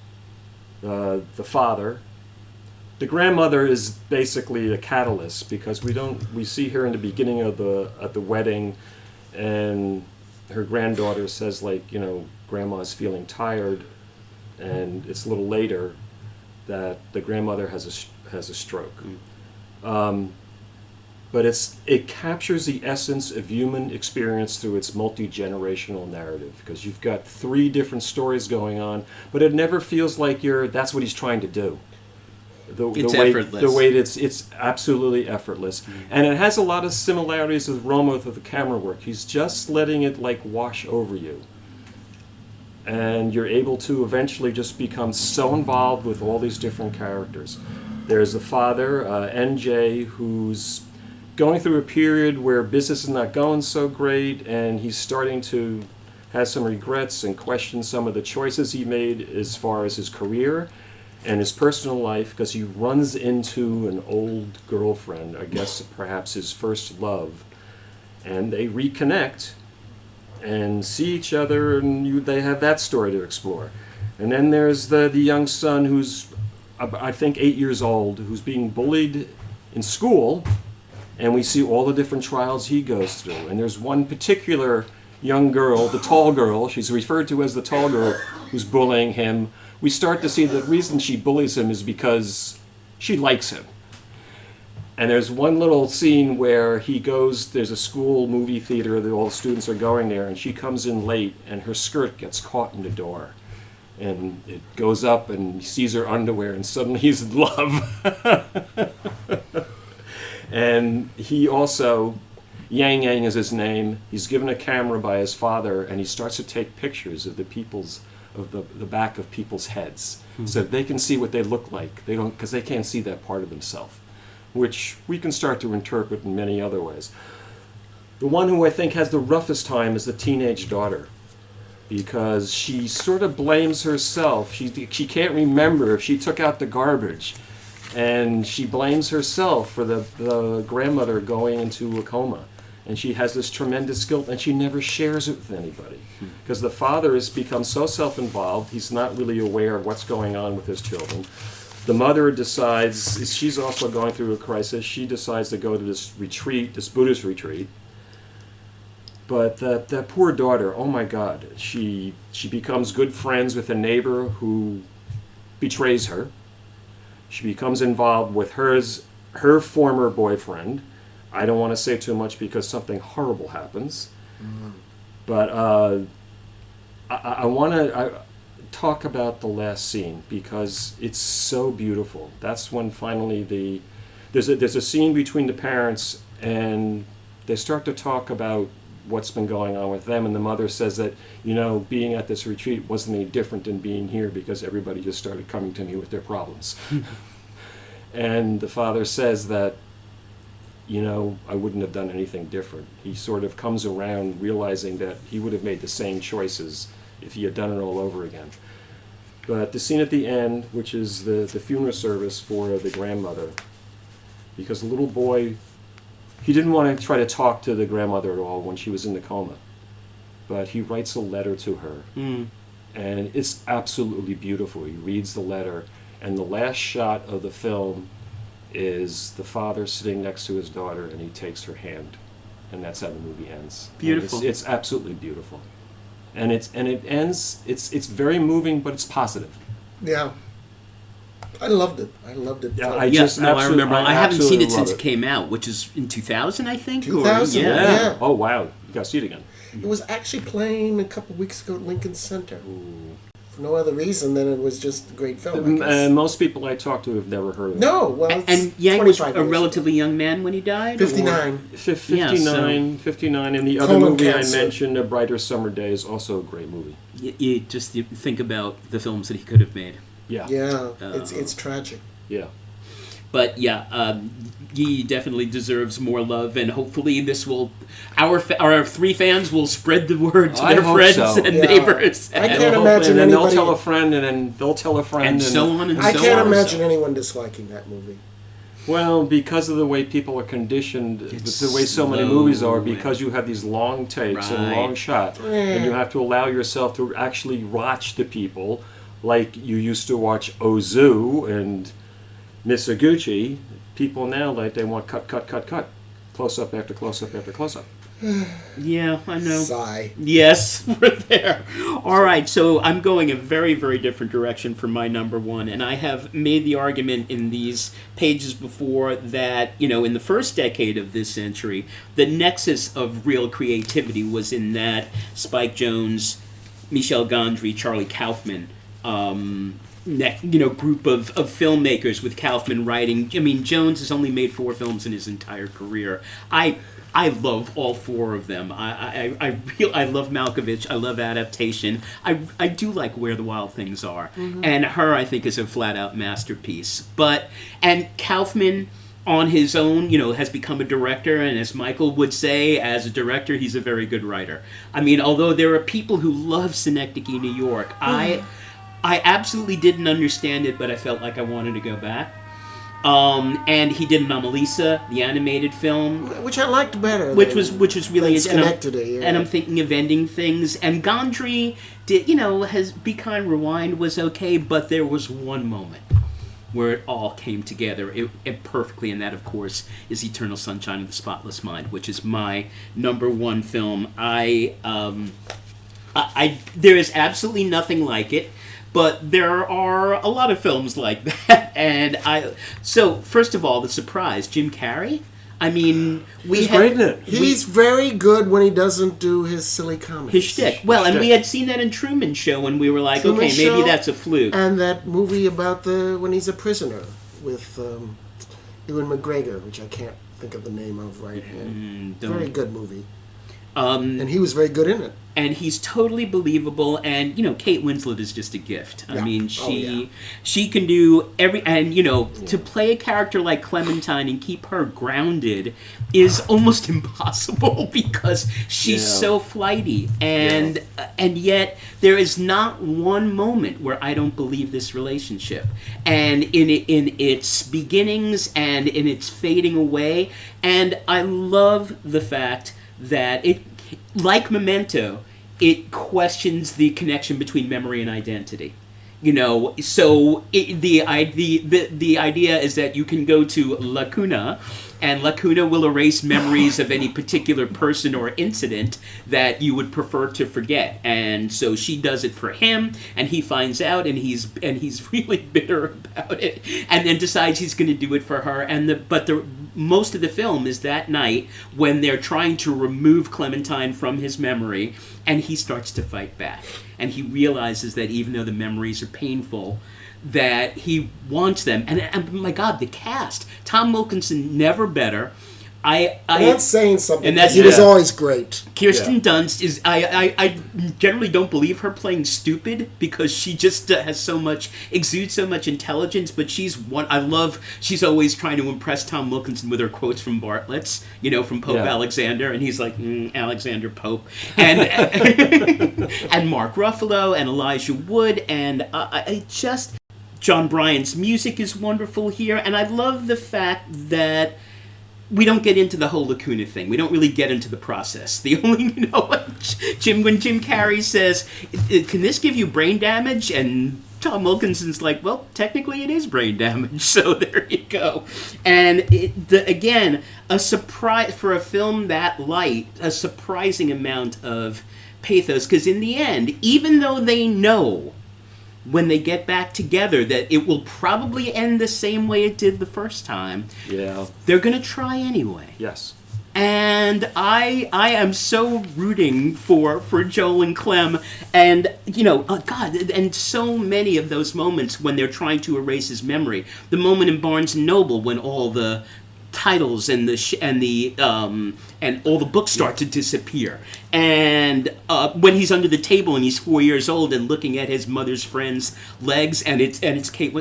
the father, the grandmother is basically a catalyst because we see her in the beginning of the wedding, and her granddaughter says grandma's feeling tired, and it's a little later that the grandmother has a stroke. But it captures the essence of human experience through its multi-generational narrative, because you've got three different stories going on, but it never feels like that's what he's trying to do. It's effortless. The way it's absolutely effortless. And it has a lot of similarities with Roma with the camera work. He's just letting it wash over you. And you're able to eventually just become so involved with all these different characters. There's the father, NJ, who's going through a period where business is not going so great, and he's starting to has some regrets and questions some of the choices he made as far as his career and his personal life, because he runs into an old girlfriend, I guess perhaps his first love, and they reconnect and see each other, and they have that story to explore. And then there's the young son who's, I think, 8 years old, who's being bullied in school, and we see all the different trials he goes through. And there's one particular young girl, the tall girl, she's referred to as the tall girl, who's bullying him. We start to see the reason she bullies him is because she likes him. And there's one little scene where he goes, there's a school movie theater that all the students are going there, and she comes in late, and her skirt gets caught in the door. And it goes up, and he sees her underwear, and suddenly he's in love. And he also, Yang Yang is his name, he's given a camera by his father, and he starts to take pictures of the back of people's heads, so that they can see what they look like. They don't, because they can't see that part of themselves, which we can start to interpret in many other ways. The one who I think has the roughest time is the teenage daughter, because she sort of blames herself. She can't remember if she took out the garbage, and she blames herself for the grandmother going into a coma. And she has this tremendous guilt, and she never shares it with anybody. Because the father has become so self-involved, he's not really aware of what's going on with his children. The mother decides, she's also going through a crisis, she decides to go to this retreat, this Buddhist retreat. But that poor daughter, oh my God, she becomes good friends with a neighbor who betrays her. She becomes involved with her former boyfriend. I don't want to say too much because something horrible happens. But I want to talk about the last scene because it's so beautiful. That's when finally there's a scene between the parents, and they start to talk about what's been going on with them, and the mother says that, being at this retreat wasn't any different than being here because everybody just started coming to me with their problems. And the father says that, I wouldn't have done anything different. He sort of comes around realizing that he would have made the same choices if he had done it all over again. But the scene at the end, which is the funeral service for the grandmother, because the little boy, he didn't want to try to talk to the grandmother at all when she was in the coma, but he writes a letter to her, and it's absolutely beautiful. He reads the letter, and the last shot of the film is the father sitting next to his daughter, and he takes her hand, and that's how the movie ends. Beautiful. It's absolutely beautiful, and it ends. It's very moving, but it's positive. Yeah. I loved it. Yeah, I remember. I haven't seen it since it it came out, which is in 2000, I think. 2000, Yeah. Oh wow, you got to see it again. It was actually playing a couple weeks ago at Lincoln Center. For no other reason than it was just a great film. And most people I talk to have never heard of it. No, well, it's And Yang was 25 a years relatively young man when he died? 59. 59, and the other Colon movie cancer. I mentioned, A Brighter Summer Day, is also a great movie. You think about the films that he could have made. Yeah. Yeah, it's tragic. Yeah. But he definitely deserves more love, and hopefully this will our three fans will spread the word to I their hope friends so. and Yeah. neighbors. I and, can't imagine and then anybody... they'll tell a friend, and then they'll tell a friend, and so on and I so can't on. imagine anyone disliking that movie. Well, because of the way people are conditioned, It's the way so many slow movies are, and- because you have these long takes and Right. long shots, and you have to allow yourself to actually watch the people like you used to watch Ozu and Misoguchi. People now, they want cut, close up after close up after close up. Yeah, I know. Sigh. Yes, we're there. All right, so I'm going a very, very different direction for my number one, and I have made the argument in these pages before that, in the first decade of this century, the nexus of real creativity was in that Spike Jonze, Michel Gondry, Charlie Kaufman, group of filmmakers with Kaufman writing. I mean, Jones has only made 4 films in his entire career. I love all 4 of them. I love Malkovich. I love Adaptation. I do like Where the Wild Things Are. And Her, I think, is a flat-out masterpiece. And Kaufman on his own, has become a director, and as Michael would say, as a director, he's a very good writer. I mean, although there are people who love Synecdoche, New York, I absolutely didn't understand it, but I felt like I wanted to go back. And he did Anomalisa, the animated film, which I liked better. Which was really Schenectady. And I'm thinking of ending things. And Gondry did, has Be Kind Rewind was okay, but there was one moment where it all came together it perfectly, and that, of course, is Eternal Sunshine of the Spotless Mind, which is my number one film. There is absolutely nothing like it. But there are a lot of films like that, and so first of all, the surprise, Jim Carrey. I mean, he's great in it. He's very good when he doesn't do his silly comedy. His shtick. Well, and we had seen that in Truman Show, and we were like, Truman okay, Show, maybe that's a fluke. And that movie about when he's a prisoner with Ewan McGregor, which I can't think of the name of right hand. Very good movie. And he was very good in it. And he's totally believable, and Kate Winslet is just a gift. I mean, she can do to play a character like Clementine and keep her grounded is almost impossible because she's so flighty, and yet there is not one moment where I don't believe this relationship, and in its beginnings and in its fading away, and I love the fact that it, like Memento, it questions the connection between memory and identity. So the idea is that you can go to Lacuna, and Lacuna will erase memories of any particular person or incident that you would prefer to forget. And so she does it for him, and he finds out, and he's really bitter about it, and then decides he's going to do it for her. But most of the film is that night when they're trying to remove Clementine from his memory, and he starts to fight back. And he realizes that even though the memories are painful, that he wants them. And my God, the cast. Tom Wilkinson, never better. That's saying something. And that's, he was always great. Kirsten Dunst is. I generally don't believe her playing stupid because she just exudes so much intelligence. But she's one. She's always trying to impress Tom Wilkinson with her quotes from Bartlett's, from Pope Alexander, and he's like Alexander Pope, and and Mark Ruffalo and Elijah Wood, and John Bryan's music is wonderful here, and I love the fact that we don't get into the whole Lacuna thing. We don't really get into the process. The only, when Jim Carrey says, "Can this give you brain damage?" and Tom Wilkinson's like, "Well, technically it is brain damage, so there you go." And again, a surprise for a film that light, a surprising amount of pathos, because in the end, even though they know when they get back together that it will probably end the same way it did the first time, they're going to try anyway. Yes. And I am so rooting for Joel and Clem, and God, and so many of those moments when they're trying to erase his memory. The moment in Barnes and Noble when all the titles and all the books start to disappear, and when he's under the table and he's 4 years old and looking at his mother's friend's legs, and it's Kate.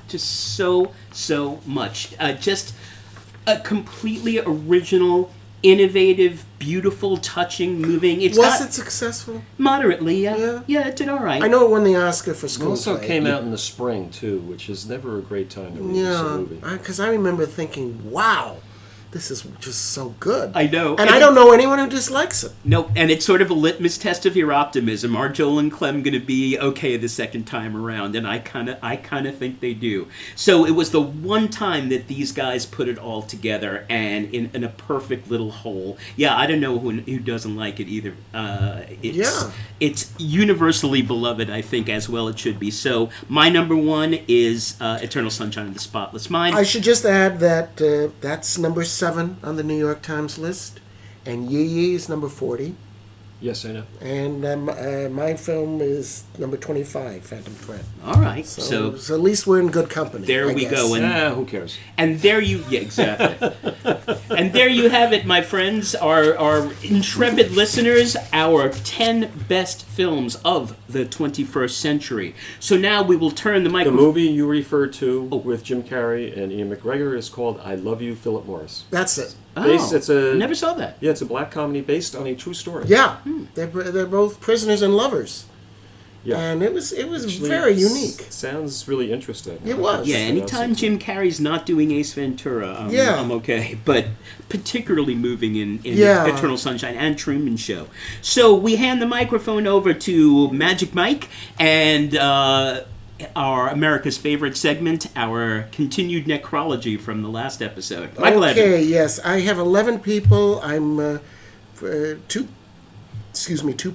Just so much. Just a completely original, innovative, beautiful, touching, moving. Was it successful? Moderately, yeah. Yeah, it did all right. I know it won the Oscar for screenplay. It also came out in the spring, too, which is never a great time to release a movie. Because I remember thinking, wow, this is just so good. I know. And I don't know anyone who dislikes it. No, and it's sort of a litmus test of your optimism. Are Joel and Clem going to be okay the second time around? And I kind of think they do. So it was the one time that these guys put it all together and in a perfect little whole. Yeah, I don't know who doesn't like it either. It's universally beloved, I think, as well it should be. So my number one is Eternal Sunshine of the Spotless Mind. I should just add that that's number 7 on the New York Times list, and Yi Yi is number 40. Yes, I know. And my film is number 25, Phantom Thread. All right. So at least we're in good company. There I we guess. go. And Who cares? And there you, yeah, exactly. And there you have it, my friends, our intrepid listeners, our 10 best films of the 21st century. So now we will turn the The microphone. movie you referred to with Jim Carrey and Ian McGregor is called I Love You, Philip Morris. That's it. Never saw that. Yeah, it's a black comedy based on a true story. Yeah, they're both prisoners and lovers, Yeah. and it was Actually, very unique. Sounds really interesting. It was. Yeah, anytime Jim Carrey's not doing Ace Ventura, I'm okay. But particularly moving in Eternal Sunshine and Truman Show. So we hand the microphone over to Magic Mike and our America's favorite segment, our continued necrology from the last episode. Michael Okay, yes, I have 11 people. I'm two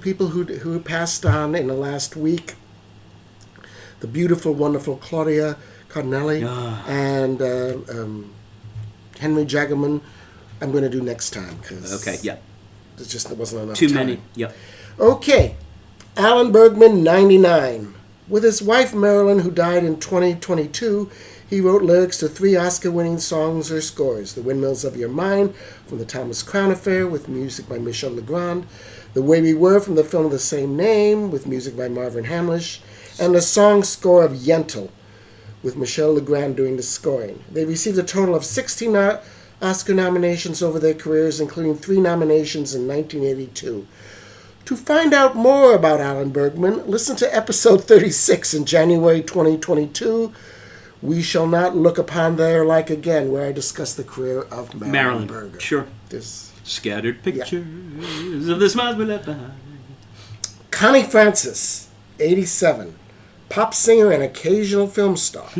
people who passed on in the last week. The beautiful, wonderful Claudia Cardinelli and Henry Jagerman. I'm going to do next time because Okay, yeah. there wasn't enough Too time. many. Yep. Okay, Alan Bergman, 99. With his wife Marilyn, who died in 2022, he wrote lyrics to 3 Oscar-winning songs or scores: "The Windmills of Your Mind" from the Thomas Crown Affair with music by Michel Legrand, "The Way We Were" from the film of the same name with music by Marvin Hamlisch, and the song score of Yentl with Michel Legrand doing the scoring. They received a total of 16 Oscar nominations over their careers, including 3 nominations in 1982. To find out more about Alan Bergman, listen to episode 36 in January 2022, We Shall Not Look Upon Their Like Again, where I discuss the career of Marilyn Berger. Sure. Scattered pictures of the smiles we left behind. Connie Francis, 87, pop singer and occasional film star.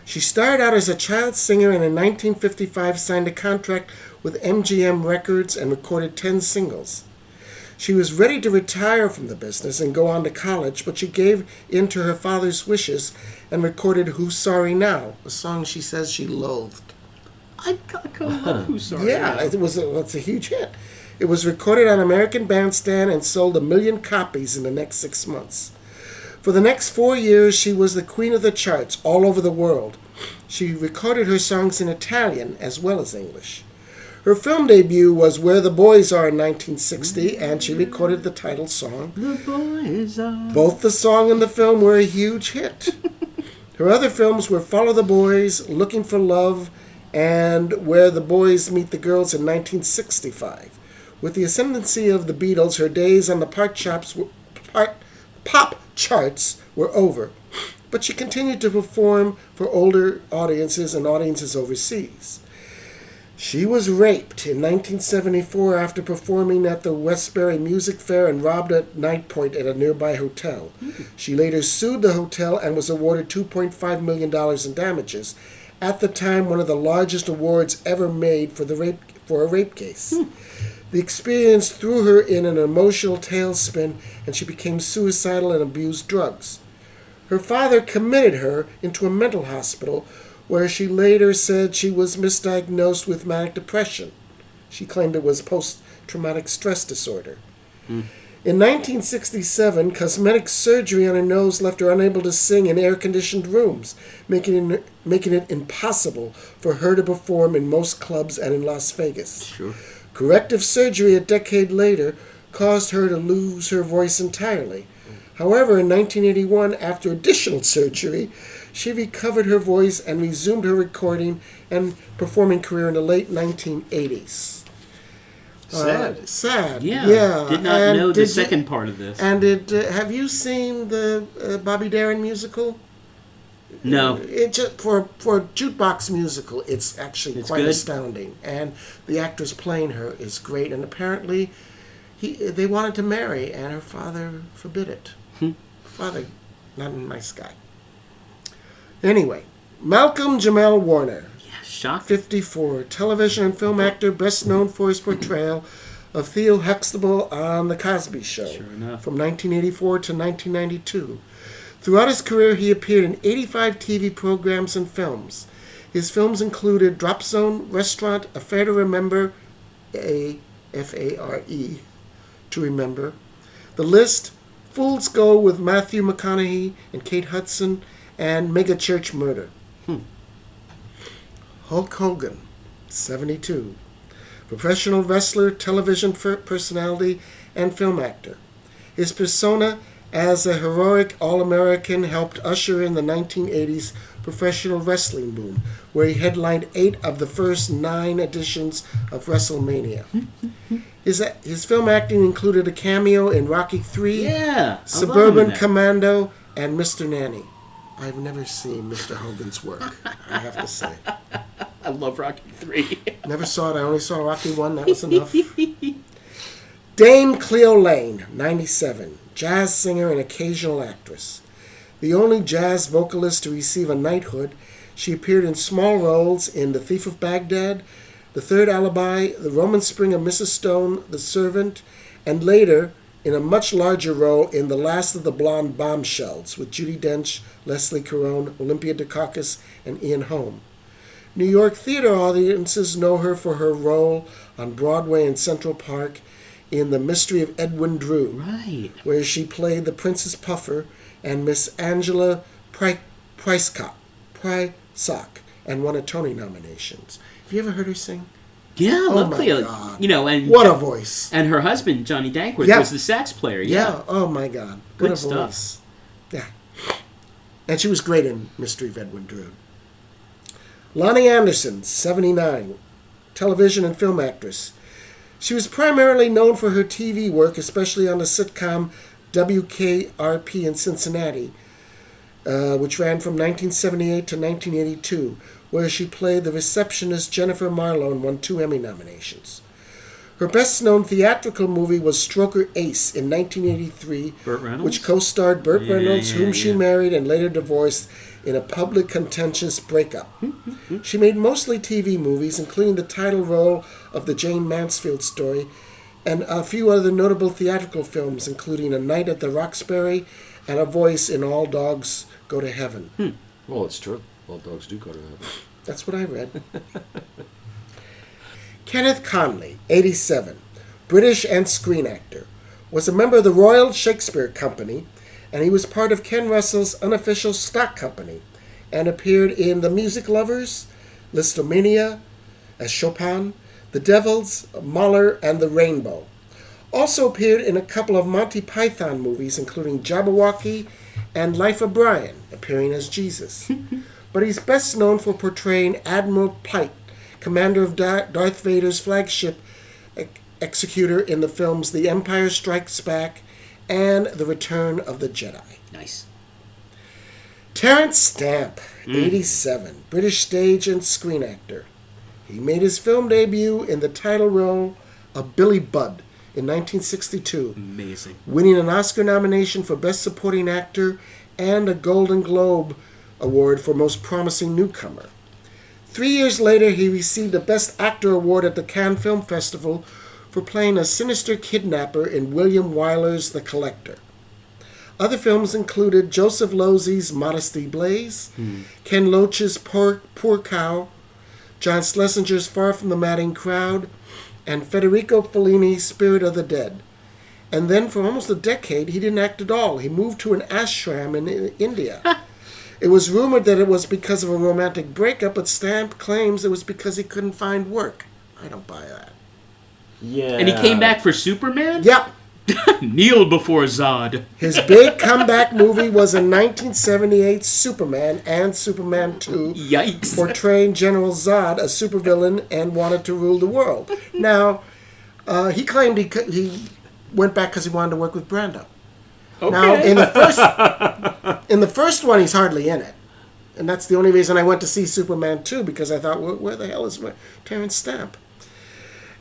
She started out as a child singer and in 1955 signed a contract with MGM Records and recorded 10 singles. She was ready to retire from the business and go on to college, but she gave in to her father's wishes and recorded Who's Sorry Now, a song she says she loathed. I love Who's Sorry Yeah, Now. it's a huge hit. It was recorded on American Bandstand and sold 1 million copies in the next 6 months. For the next 4 years, she was the queen of the charts all over the world. She recorded her songs in Italian as well as English. Her film debut was Where the Boys Are in 1960, and she recorded the title song. The boys are... Both the song and the film were a huge hit. Her other films were Follow the Boys, Looking for Love, and Where the Boys Meet the Girls in 1965. With the ascendancy of the Beatles, her days on the pop charts were over, but she continued to perform for older audiences and audiences overseas. She was raped in 1974 after performing at the Westbury Music Fair and robbed at night point at a nearby hotel. She later sued the hotel and was awarded $2.5 million in damages, at the time one of the largest awards ever made for a rape case. The experience threw her in an emotional tailspin, and she became suicidal and abused drugs. Her father committed her into a mental hospital, where she later said she was misdiagnosed with manic depression. She claimed it was post-traumatic stress disorder. In 1967, cosmetic surgery on her nose left her unable to sing in air-conditioned rooms, making it impossible for her to perform in most clubs and in Las Vegas. Sure. Corrective surgery a decade later caused her to lose her voice entirely. However, in 1981, after additional surgery, she recovered her voice and resumed her recording and performing career in the late 1980s. Sad. Yeah. Did not And know the second part of this. And have you seen the Bobby Darin musical? No. It just for a jukebox musical, it's actually quite good? astounding. And the actress playing her is great. And apparently, they wanted to marry, and her father forbid it. Father, not a nice guy. Anyway, Malcolm Jamal Warner, Yeah, shocked. 54, television and film actor, best known for his portrayal of Theo Huxtable on The Cosby Show Sure enough. from 1984 to 1992. Throughout his career, he appeared in 85 TV programs and films. His films included Drop Zone, Restaurant, Affair to Remember, A-F-A-R-E, to remember. The list, Fool's Gold with Matthew McConaughey and Kate Hudson, and Mega Church Murder. Hulk Hogan, 72. Professional wrestler, television personality, and film actor. His persona as a heroic All-American helped usher in the 1980s professional wrestling boom, where he headlined 8 of the first 9 editions of WrestleMania. His film acting included a cameo in Rocky III, Suburban Commando, and Mr. Nanny. I've never seen Mr. Hogan's work, I have to say. I love Rocky III. Never saw it. I only saw Rocky 1. That was enough. Dame Cleo Lane, 97. Jazz singer and occasional actress. The only jazz vocalist to receive a knighthood, she appeared in small roles in The Thief of Baghdad, The Third Alibi, The Roman Spring of Mrs. Stone, The Servant, and later in a much larger role in The Last of the Blonde Bombshells with Judi Dench, Leslie Caron, Olympia Dukakis, and Ian Holm. New York theater audiences know her for her role on Broadway and Central Park in The Mystery of Edwin Drood, where she played the Princess Puffer and Miss Angela Prysock, and won a Tony nominations. Have you ever heard her sing? Yeah, love Cleo. God. And what a voice! And her husband, Johnny Dankworth, was the sax player. Yeah. Oh my God, what a stuff. Voice! Yeah, and she was great in Mystery of Edwin Drood. Lonnie Anderson, 79, television and film actress. She was primarily known for her TV work, especially on the sitcom WKRP in Cincinnati, which ran from 1978 to 1982, where she played the receptionist Jennifer Marlowe and won 2 Emmy nominations. Her best-known theatrical movie was Stroker Ace in 1983, which co-starred Burt Reynolds, whom she married and later divorced in a public contentious breakup. She made mostly TV movies, including the title role of the Jane Mansfield story, and a few other notable theatrical films, including A Night at the Roxbury and a voice in All Dogs Go to Heaven. Well, it's true. All dogs do go to heaven. That's what I read. Kenneth Conley, 87, British and screen actor, was a member of the Royal Shakespeare Company, and he was part of Ken Russell's unofficial stock company, and appeared in The Music Lovers, Listomania, as Chopin, The Devils, Mahler, and The Rainbow. Also appeared in a couple of Monty Python movies, including Jabberwocky and Life of Brian, appearing as Jesus. But he's best known for portraying Admiral Pike, commander of Darth Vader's flagship executor in the films The Empire Strikes Back and The Return of the Jedi. Nice. Terence Stamp, 87, British stage and screen actor. He made his film debut in the title role of Billy Budd in 1962. Amazing. Winning an Oscar nomination for Best Supporting Actor and a Golden Globe Award for Most Promising Newcomer. 3 years later, he received a Best Actor award at the Cannes Film Festival for playing a sinister kidnapper in William Wyler's The Collector. Other films included Joseph Losey's Modesty Blaze, Ken Loach's Poor Cow, John Schlesinger's Far from the Madding Crowd, and Federico Fellini's Spirit of the Dead. And then for almost a decade, he didn't act at all. He moved to an ashram in India. It was rumored that it was because of a romantic breakup, but Stamp claims it was because he couldn't find work. I don't buy that. Yeah. And he came back for Superman? Yep. Kneel before Zod. His big comeback movie was in 1978 Superman and Superman 2. Yikes. Portraying General Zod, a supervillain, and wanted to rule the world. Now, he claimed he went back because he wanted to work with Brando. Okay. Now, in the first one, he's hardly in it. And that's the only reason I went to see Superman 2, because I thought, where the hell is Terence Stamp?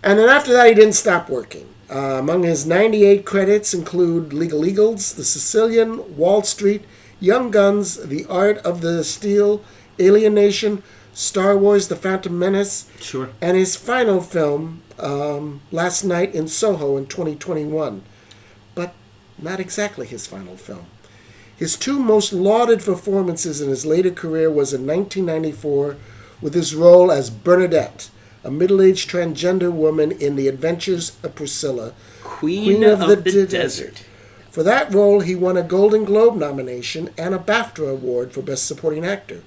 And then after that, he didn't stop working. Among his 98 credits include Legal Eagles, The Sicilian, Wall Street, Young Guns, The Art of the Steal, Alien Nation, Star Wars, The Phantom Menace, Sure. and his final film, Last Night in Soho in 2021. But not exactly his final film. His 2 most lauded performances in his later career was in 1994 with his role as Bernadette, a middle-aged transgender woman in The Adventures of Priscilla, Queen of the Desert. For that role, he won a Golden Globe nomination and a BAFTA award for Best Supporting Actor.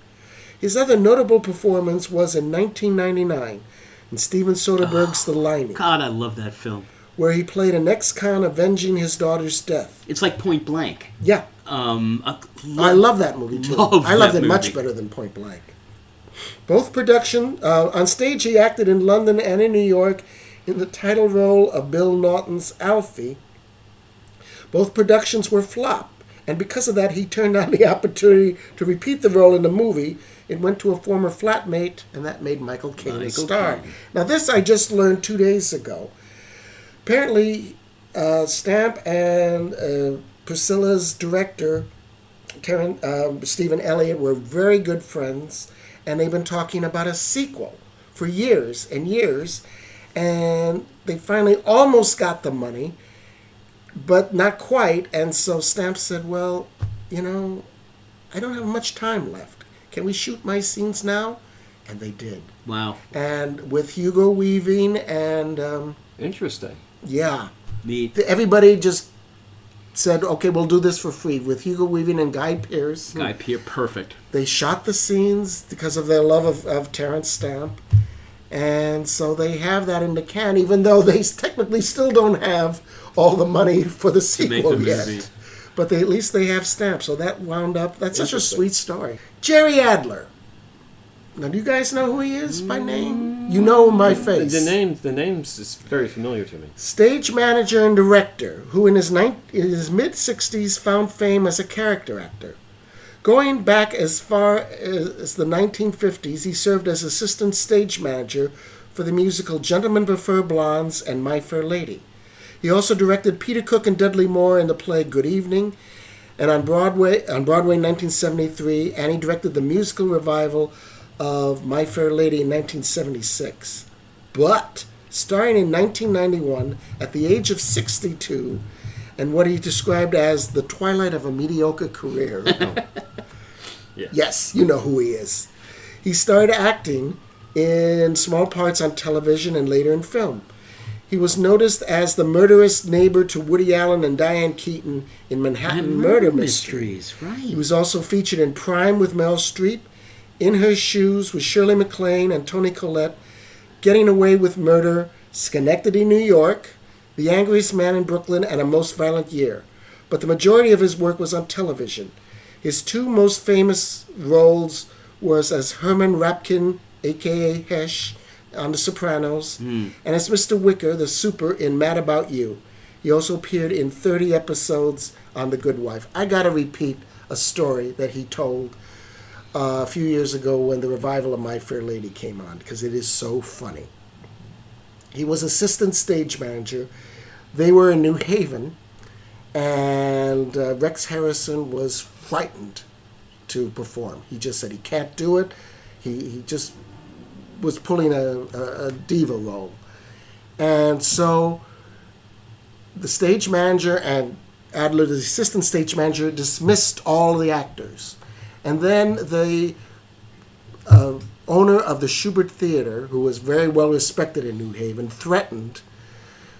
His other notable performance was in 1999 in Steven Soderbergh's The Lining, God, I love that film. where he played an ex-con avenging his daughter's death. It's like Point Blank. Yeah, I love that movie too. I loved it much better than Point Blank. Both on stage he acted in London and in New York in the title role of Bill Naughton's Alfie. Both productions were flop, and because of that he turned down the opportunity to repeat the role in the movie. It went to a former flatmate, and that made Michael Caine a star. Now this I just learned 2 days ago. Apparently, Stamp and Priscilla's director, Stephen Elliott, were very good friends, and they've been talking about a sequel for years and years, and they finally almost got the money, but not quite, and so Stamp said, well, I don't have much time left. Can we shoot my scenes now? And they did. Wow. And with Hugo Weaving and... Interesting. Yeah. Neat. Everybody just said, okay, we'll do this for free. With Hugo Weaving and Guy Pearce. Perfect. They shot the scenes because of their love of Terrence Stamp. And so they have that in the can, even though they technically still don't have all the money for the sequel yet. But at least they have Stamp. So that wound up. That's such a sweet story. Jerry Adler. Now, do you guys know who he is by name? You know my face. The names is very familiar to me. Stage manager and director, who in his mid-60s found fame as a character actor. Going back as far as the 1950s, he served as assistant stage manager for the musical Gentlemen Prefer Blondes and My Fair Lady. He also directed Peter Cook and Dudley Moore in the play Good Evening, and on Broadway in 1973, and he directed the musical revival of My Fair Lady in 1976. But, starring in 1991, at the age of 62, and what he described as the twilight of a mediocre career. Yeah. Yes, you know who he is. He started acting in small parts on television and later in film. He was noticed as the murderous neighbor to Woody Allen and Diane Keaton in Manhattan Murder Mysteries. Right. He was also featured in Prime with Meryl Streep, In Her Shoes with Shirley MacLaine and Toni Collette, Getting Away with Murder, Schenectady, New York, The Angriest Man in Brooklyn, and A Most Violent Year. But the majority of his work was on television. His two most famous roles was as Herman Rapkin, a.k.a. Hesh, on The Sopranos, and as Mr. Wicker, the super, in Mad About You. He also appeared in 30 episodes on The Good Wife. I gotta repeat a story that he told a few years ago when the revival of My Fair Lady came on, because it is so funny. He was assistant stage manager. They were in New Haven, and Rex Harrison was frightened to perform. He just said he can't do it. He just was pulling a diva role. And so the stage manager and Adler, the assistant stage manager, dismissed all the actors. And then the owner of the Schubert Theater, who was very well respected in New Haven, threatened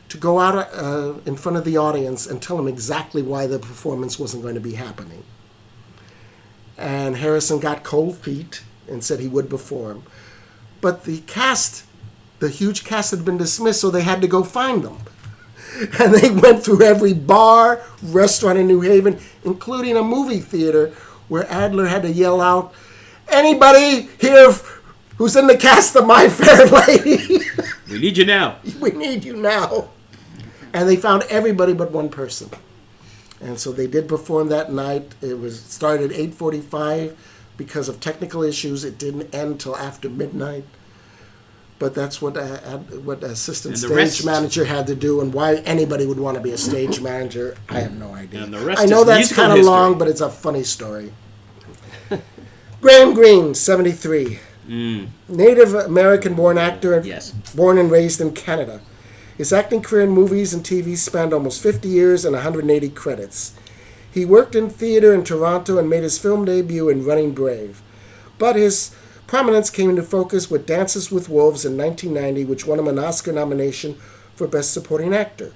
to go out in front of the audience and tell them exactly why the performance wasn't going to be happening. And Harrison got cold feet and said he would perform. But the huge cast had been dismissed, so they had to go find them. And they went through every bar, restaurant in New Haven, including a movie theater, where Adler had to yell out, "Anybody here who's in the cast of My Fair Lady? We need you now." We need you now. And they found everybody but one person. And so they did perform that night. It started at 8:45. Because of technical issues, it didn't end till after midnight. But that's what assistant stage manager had to do, and why anybody would want to be a stage manager, I have no idea. And the rest I know is that's kind of history. long, but it's a funny story. Graham Greene, 73. Native American-born actor, born and raised in Canada. His acting career in movies and TV spanned almost 50 years and 180 credits. He worked in theater in Toronto and made his film debut in Running Brave. But his prominence came into focus with Dances with Wolves in 1990, which won him an Oscar nomination for Best Supporting Actor.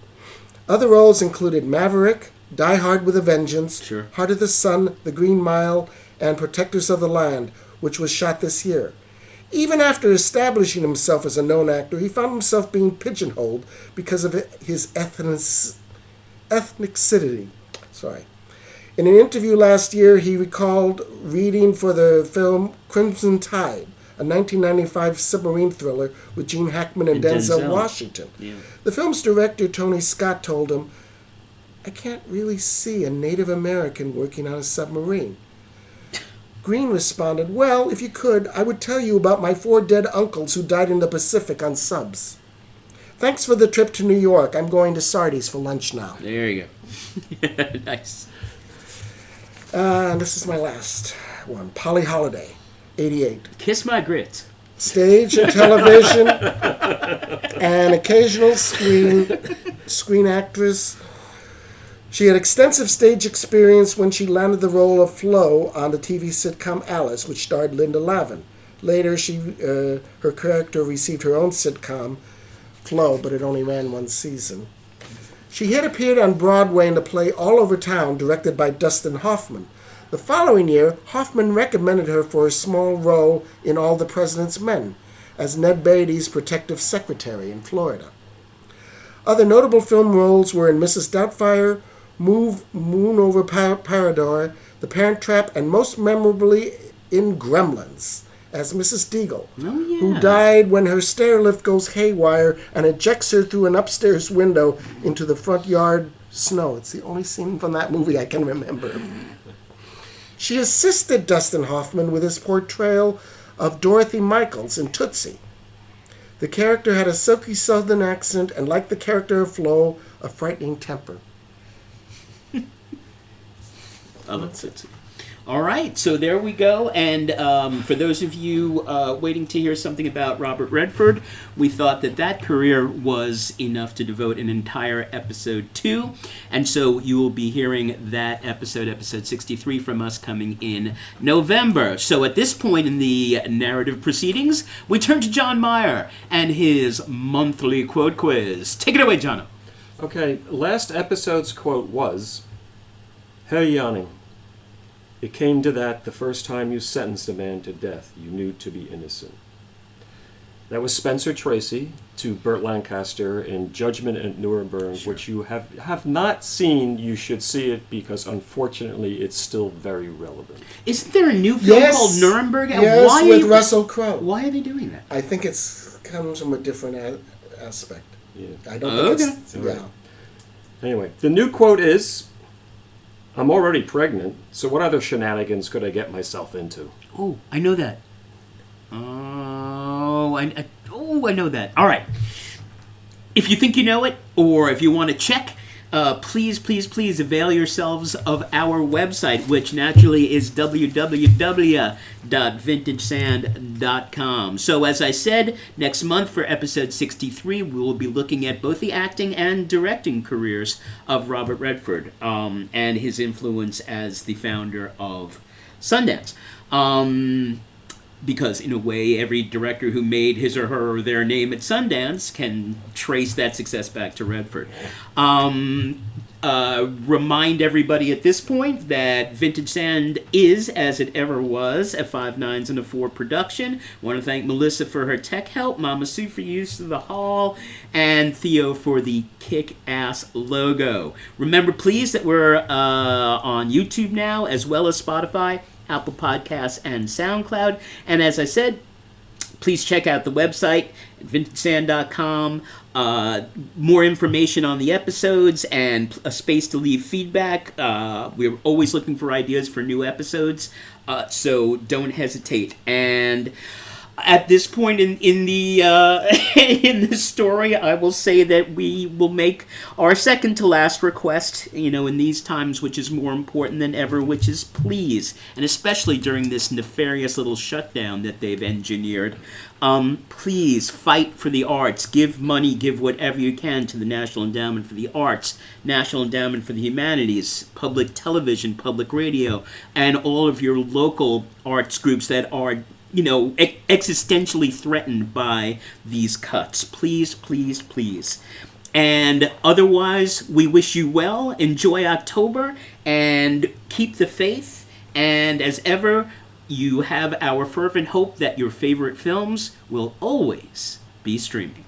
Other roles included Maverick, Die Hard with a Vengeance, Sure. Heart of the Sun, The Green Mile, and Protectors of the Land, which was shot this year. Even after establishing himself as a known actor, he found himself being pigeonholed because of his ethnicity. In an interview last year, he recalled reading for the film Crimson Tide, a 1995 submarine thriller with Gene Hackman and Denzel Washington. Yeah. The film's director, Tony Scott, told him, "I can't really see a Native American working on a submarine." Green responded, "Well, if you could, I would tell you about my 4 dead uncles who died in the Pacific on subs. Thanks for the trip to New York. I'm going to Sardi's for lunch now." There you go. Nice. And this is my last one. Polly Holiday, 88. Kiss my grits. Stage and television, and occasional screen actress. She had extensive stage experience when she landed the role of Flo on the TV sitcom Alice, which starred Linda Lavin. Later, her character received her own sitcom, Flo, but it only ran 1 season. She had appeared on Broadway in the play All Over Town, directed by Dustin Hoffman. The following year, Hoffman recommended her for a small role in All the President's Men, as Ned Beatty's protective secretary in Florida. Other notable film roles were in Mrs. Doubtfire, Moon Over Parador, The Parent Trap, and most memorably in Gremlins, as Mrs. Deagle, who died when her stair lift goes haywire and ejects her through an upstairs window into the front yard snow. It's the only scene from that movie I can remember. She assisted Dustin Hoffman with his portrayal of Dorothy Michaels in Tootsie. The character had a silky southern accent and, like the character of Flo, a frightening temper. Oh, that's it. All right, so there we go. And for those of you waiting to hear something about Robert Redford, we thought that career was enough to devote an entire episode to. And so you will be hearing that episode 63, from us coming in November. So at this point in the narrative proceedings, we turn to John Meyer and his monthly quote quiz. Take it away, John. Okay, last episode's quote was, "Herr Janning, it came to that the first time you sentenced a man to death you knew to be innocent." That was Spencer Tracy to Burt Lancaster in Judgment at Nuremberg, which you have not seen. You should see it because, unfortunately, it's still very relevant. Isn't there a new film called Nuremberg? Yes, with Russell Crowe. Why are they doing that? I think it comes from a different aspect. Yeah. I don't think it's... Right. Anyway, the new quote is, "I'm already pregnant, so what other shenanigans could I get myself into?" Oh, I know that. I know that. All right. If you think you know it, or if you want to check, please avail yourselves of our website, which naturally is www.vintagesand.com. So as I said, next month for episode 63, we will be looking at both the acting and directing careers of Robert Redford and his influence as the founder of Sundance. Because in a way, every director who made his or her or their name at Sundance can trace that success back to Redford. Remind everybody at this point that Vintage Sand is, as it ever was, a 5 9s and a 4 production. Want to thank Melissa for her tech help, Mama Sue for use of the hall, and Theo for the kick-ass logo. Remember, please, that we're on YouTube now, as well as Spotify, Apple Podcasts, and SoundCloud. And as I said, please check out the website at vintagesand.com. More information on the episodes and a space to leave feedback. We're always looking for ideas for new episodes, so don't hesitate. And at this point in the in the story, I will say that we will make our second to last request, in these times, which is more important than ever, which is please, and especially during this nefarious little shutdown that they've engineered, please fight for the arts. Give money, give whatever you can to the National Endowment for the Arts, National Endowment for the Humanities, public television, public radio, and all of your local arts groups that are existentially threatened by these cuts. Please, please, please. And otherwise, we wish you well. Enjoy October and keep the faith. And as ever, you have our fervent hope that your favorite films will always be streaming.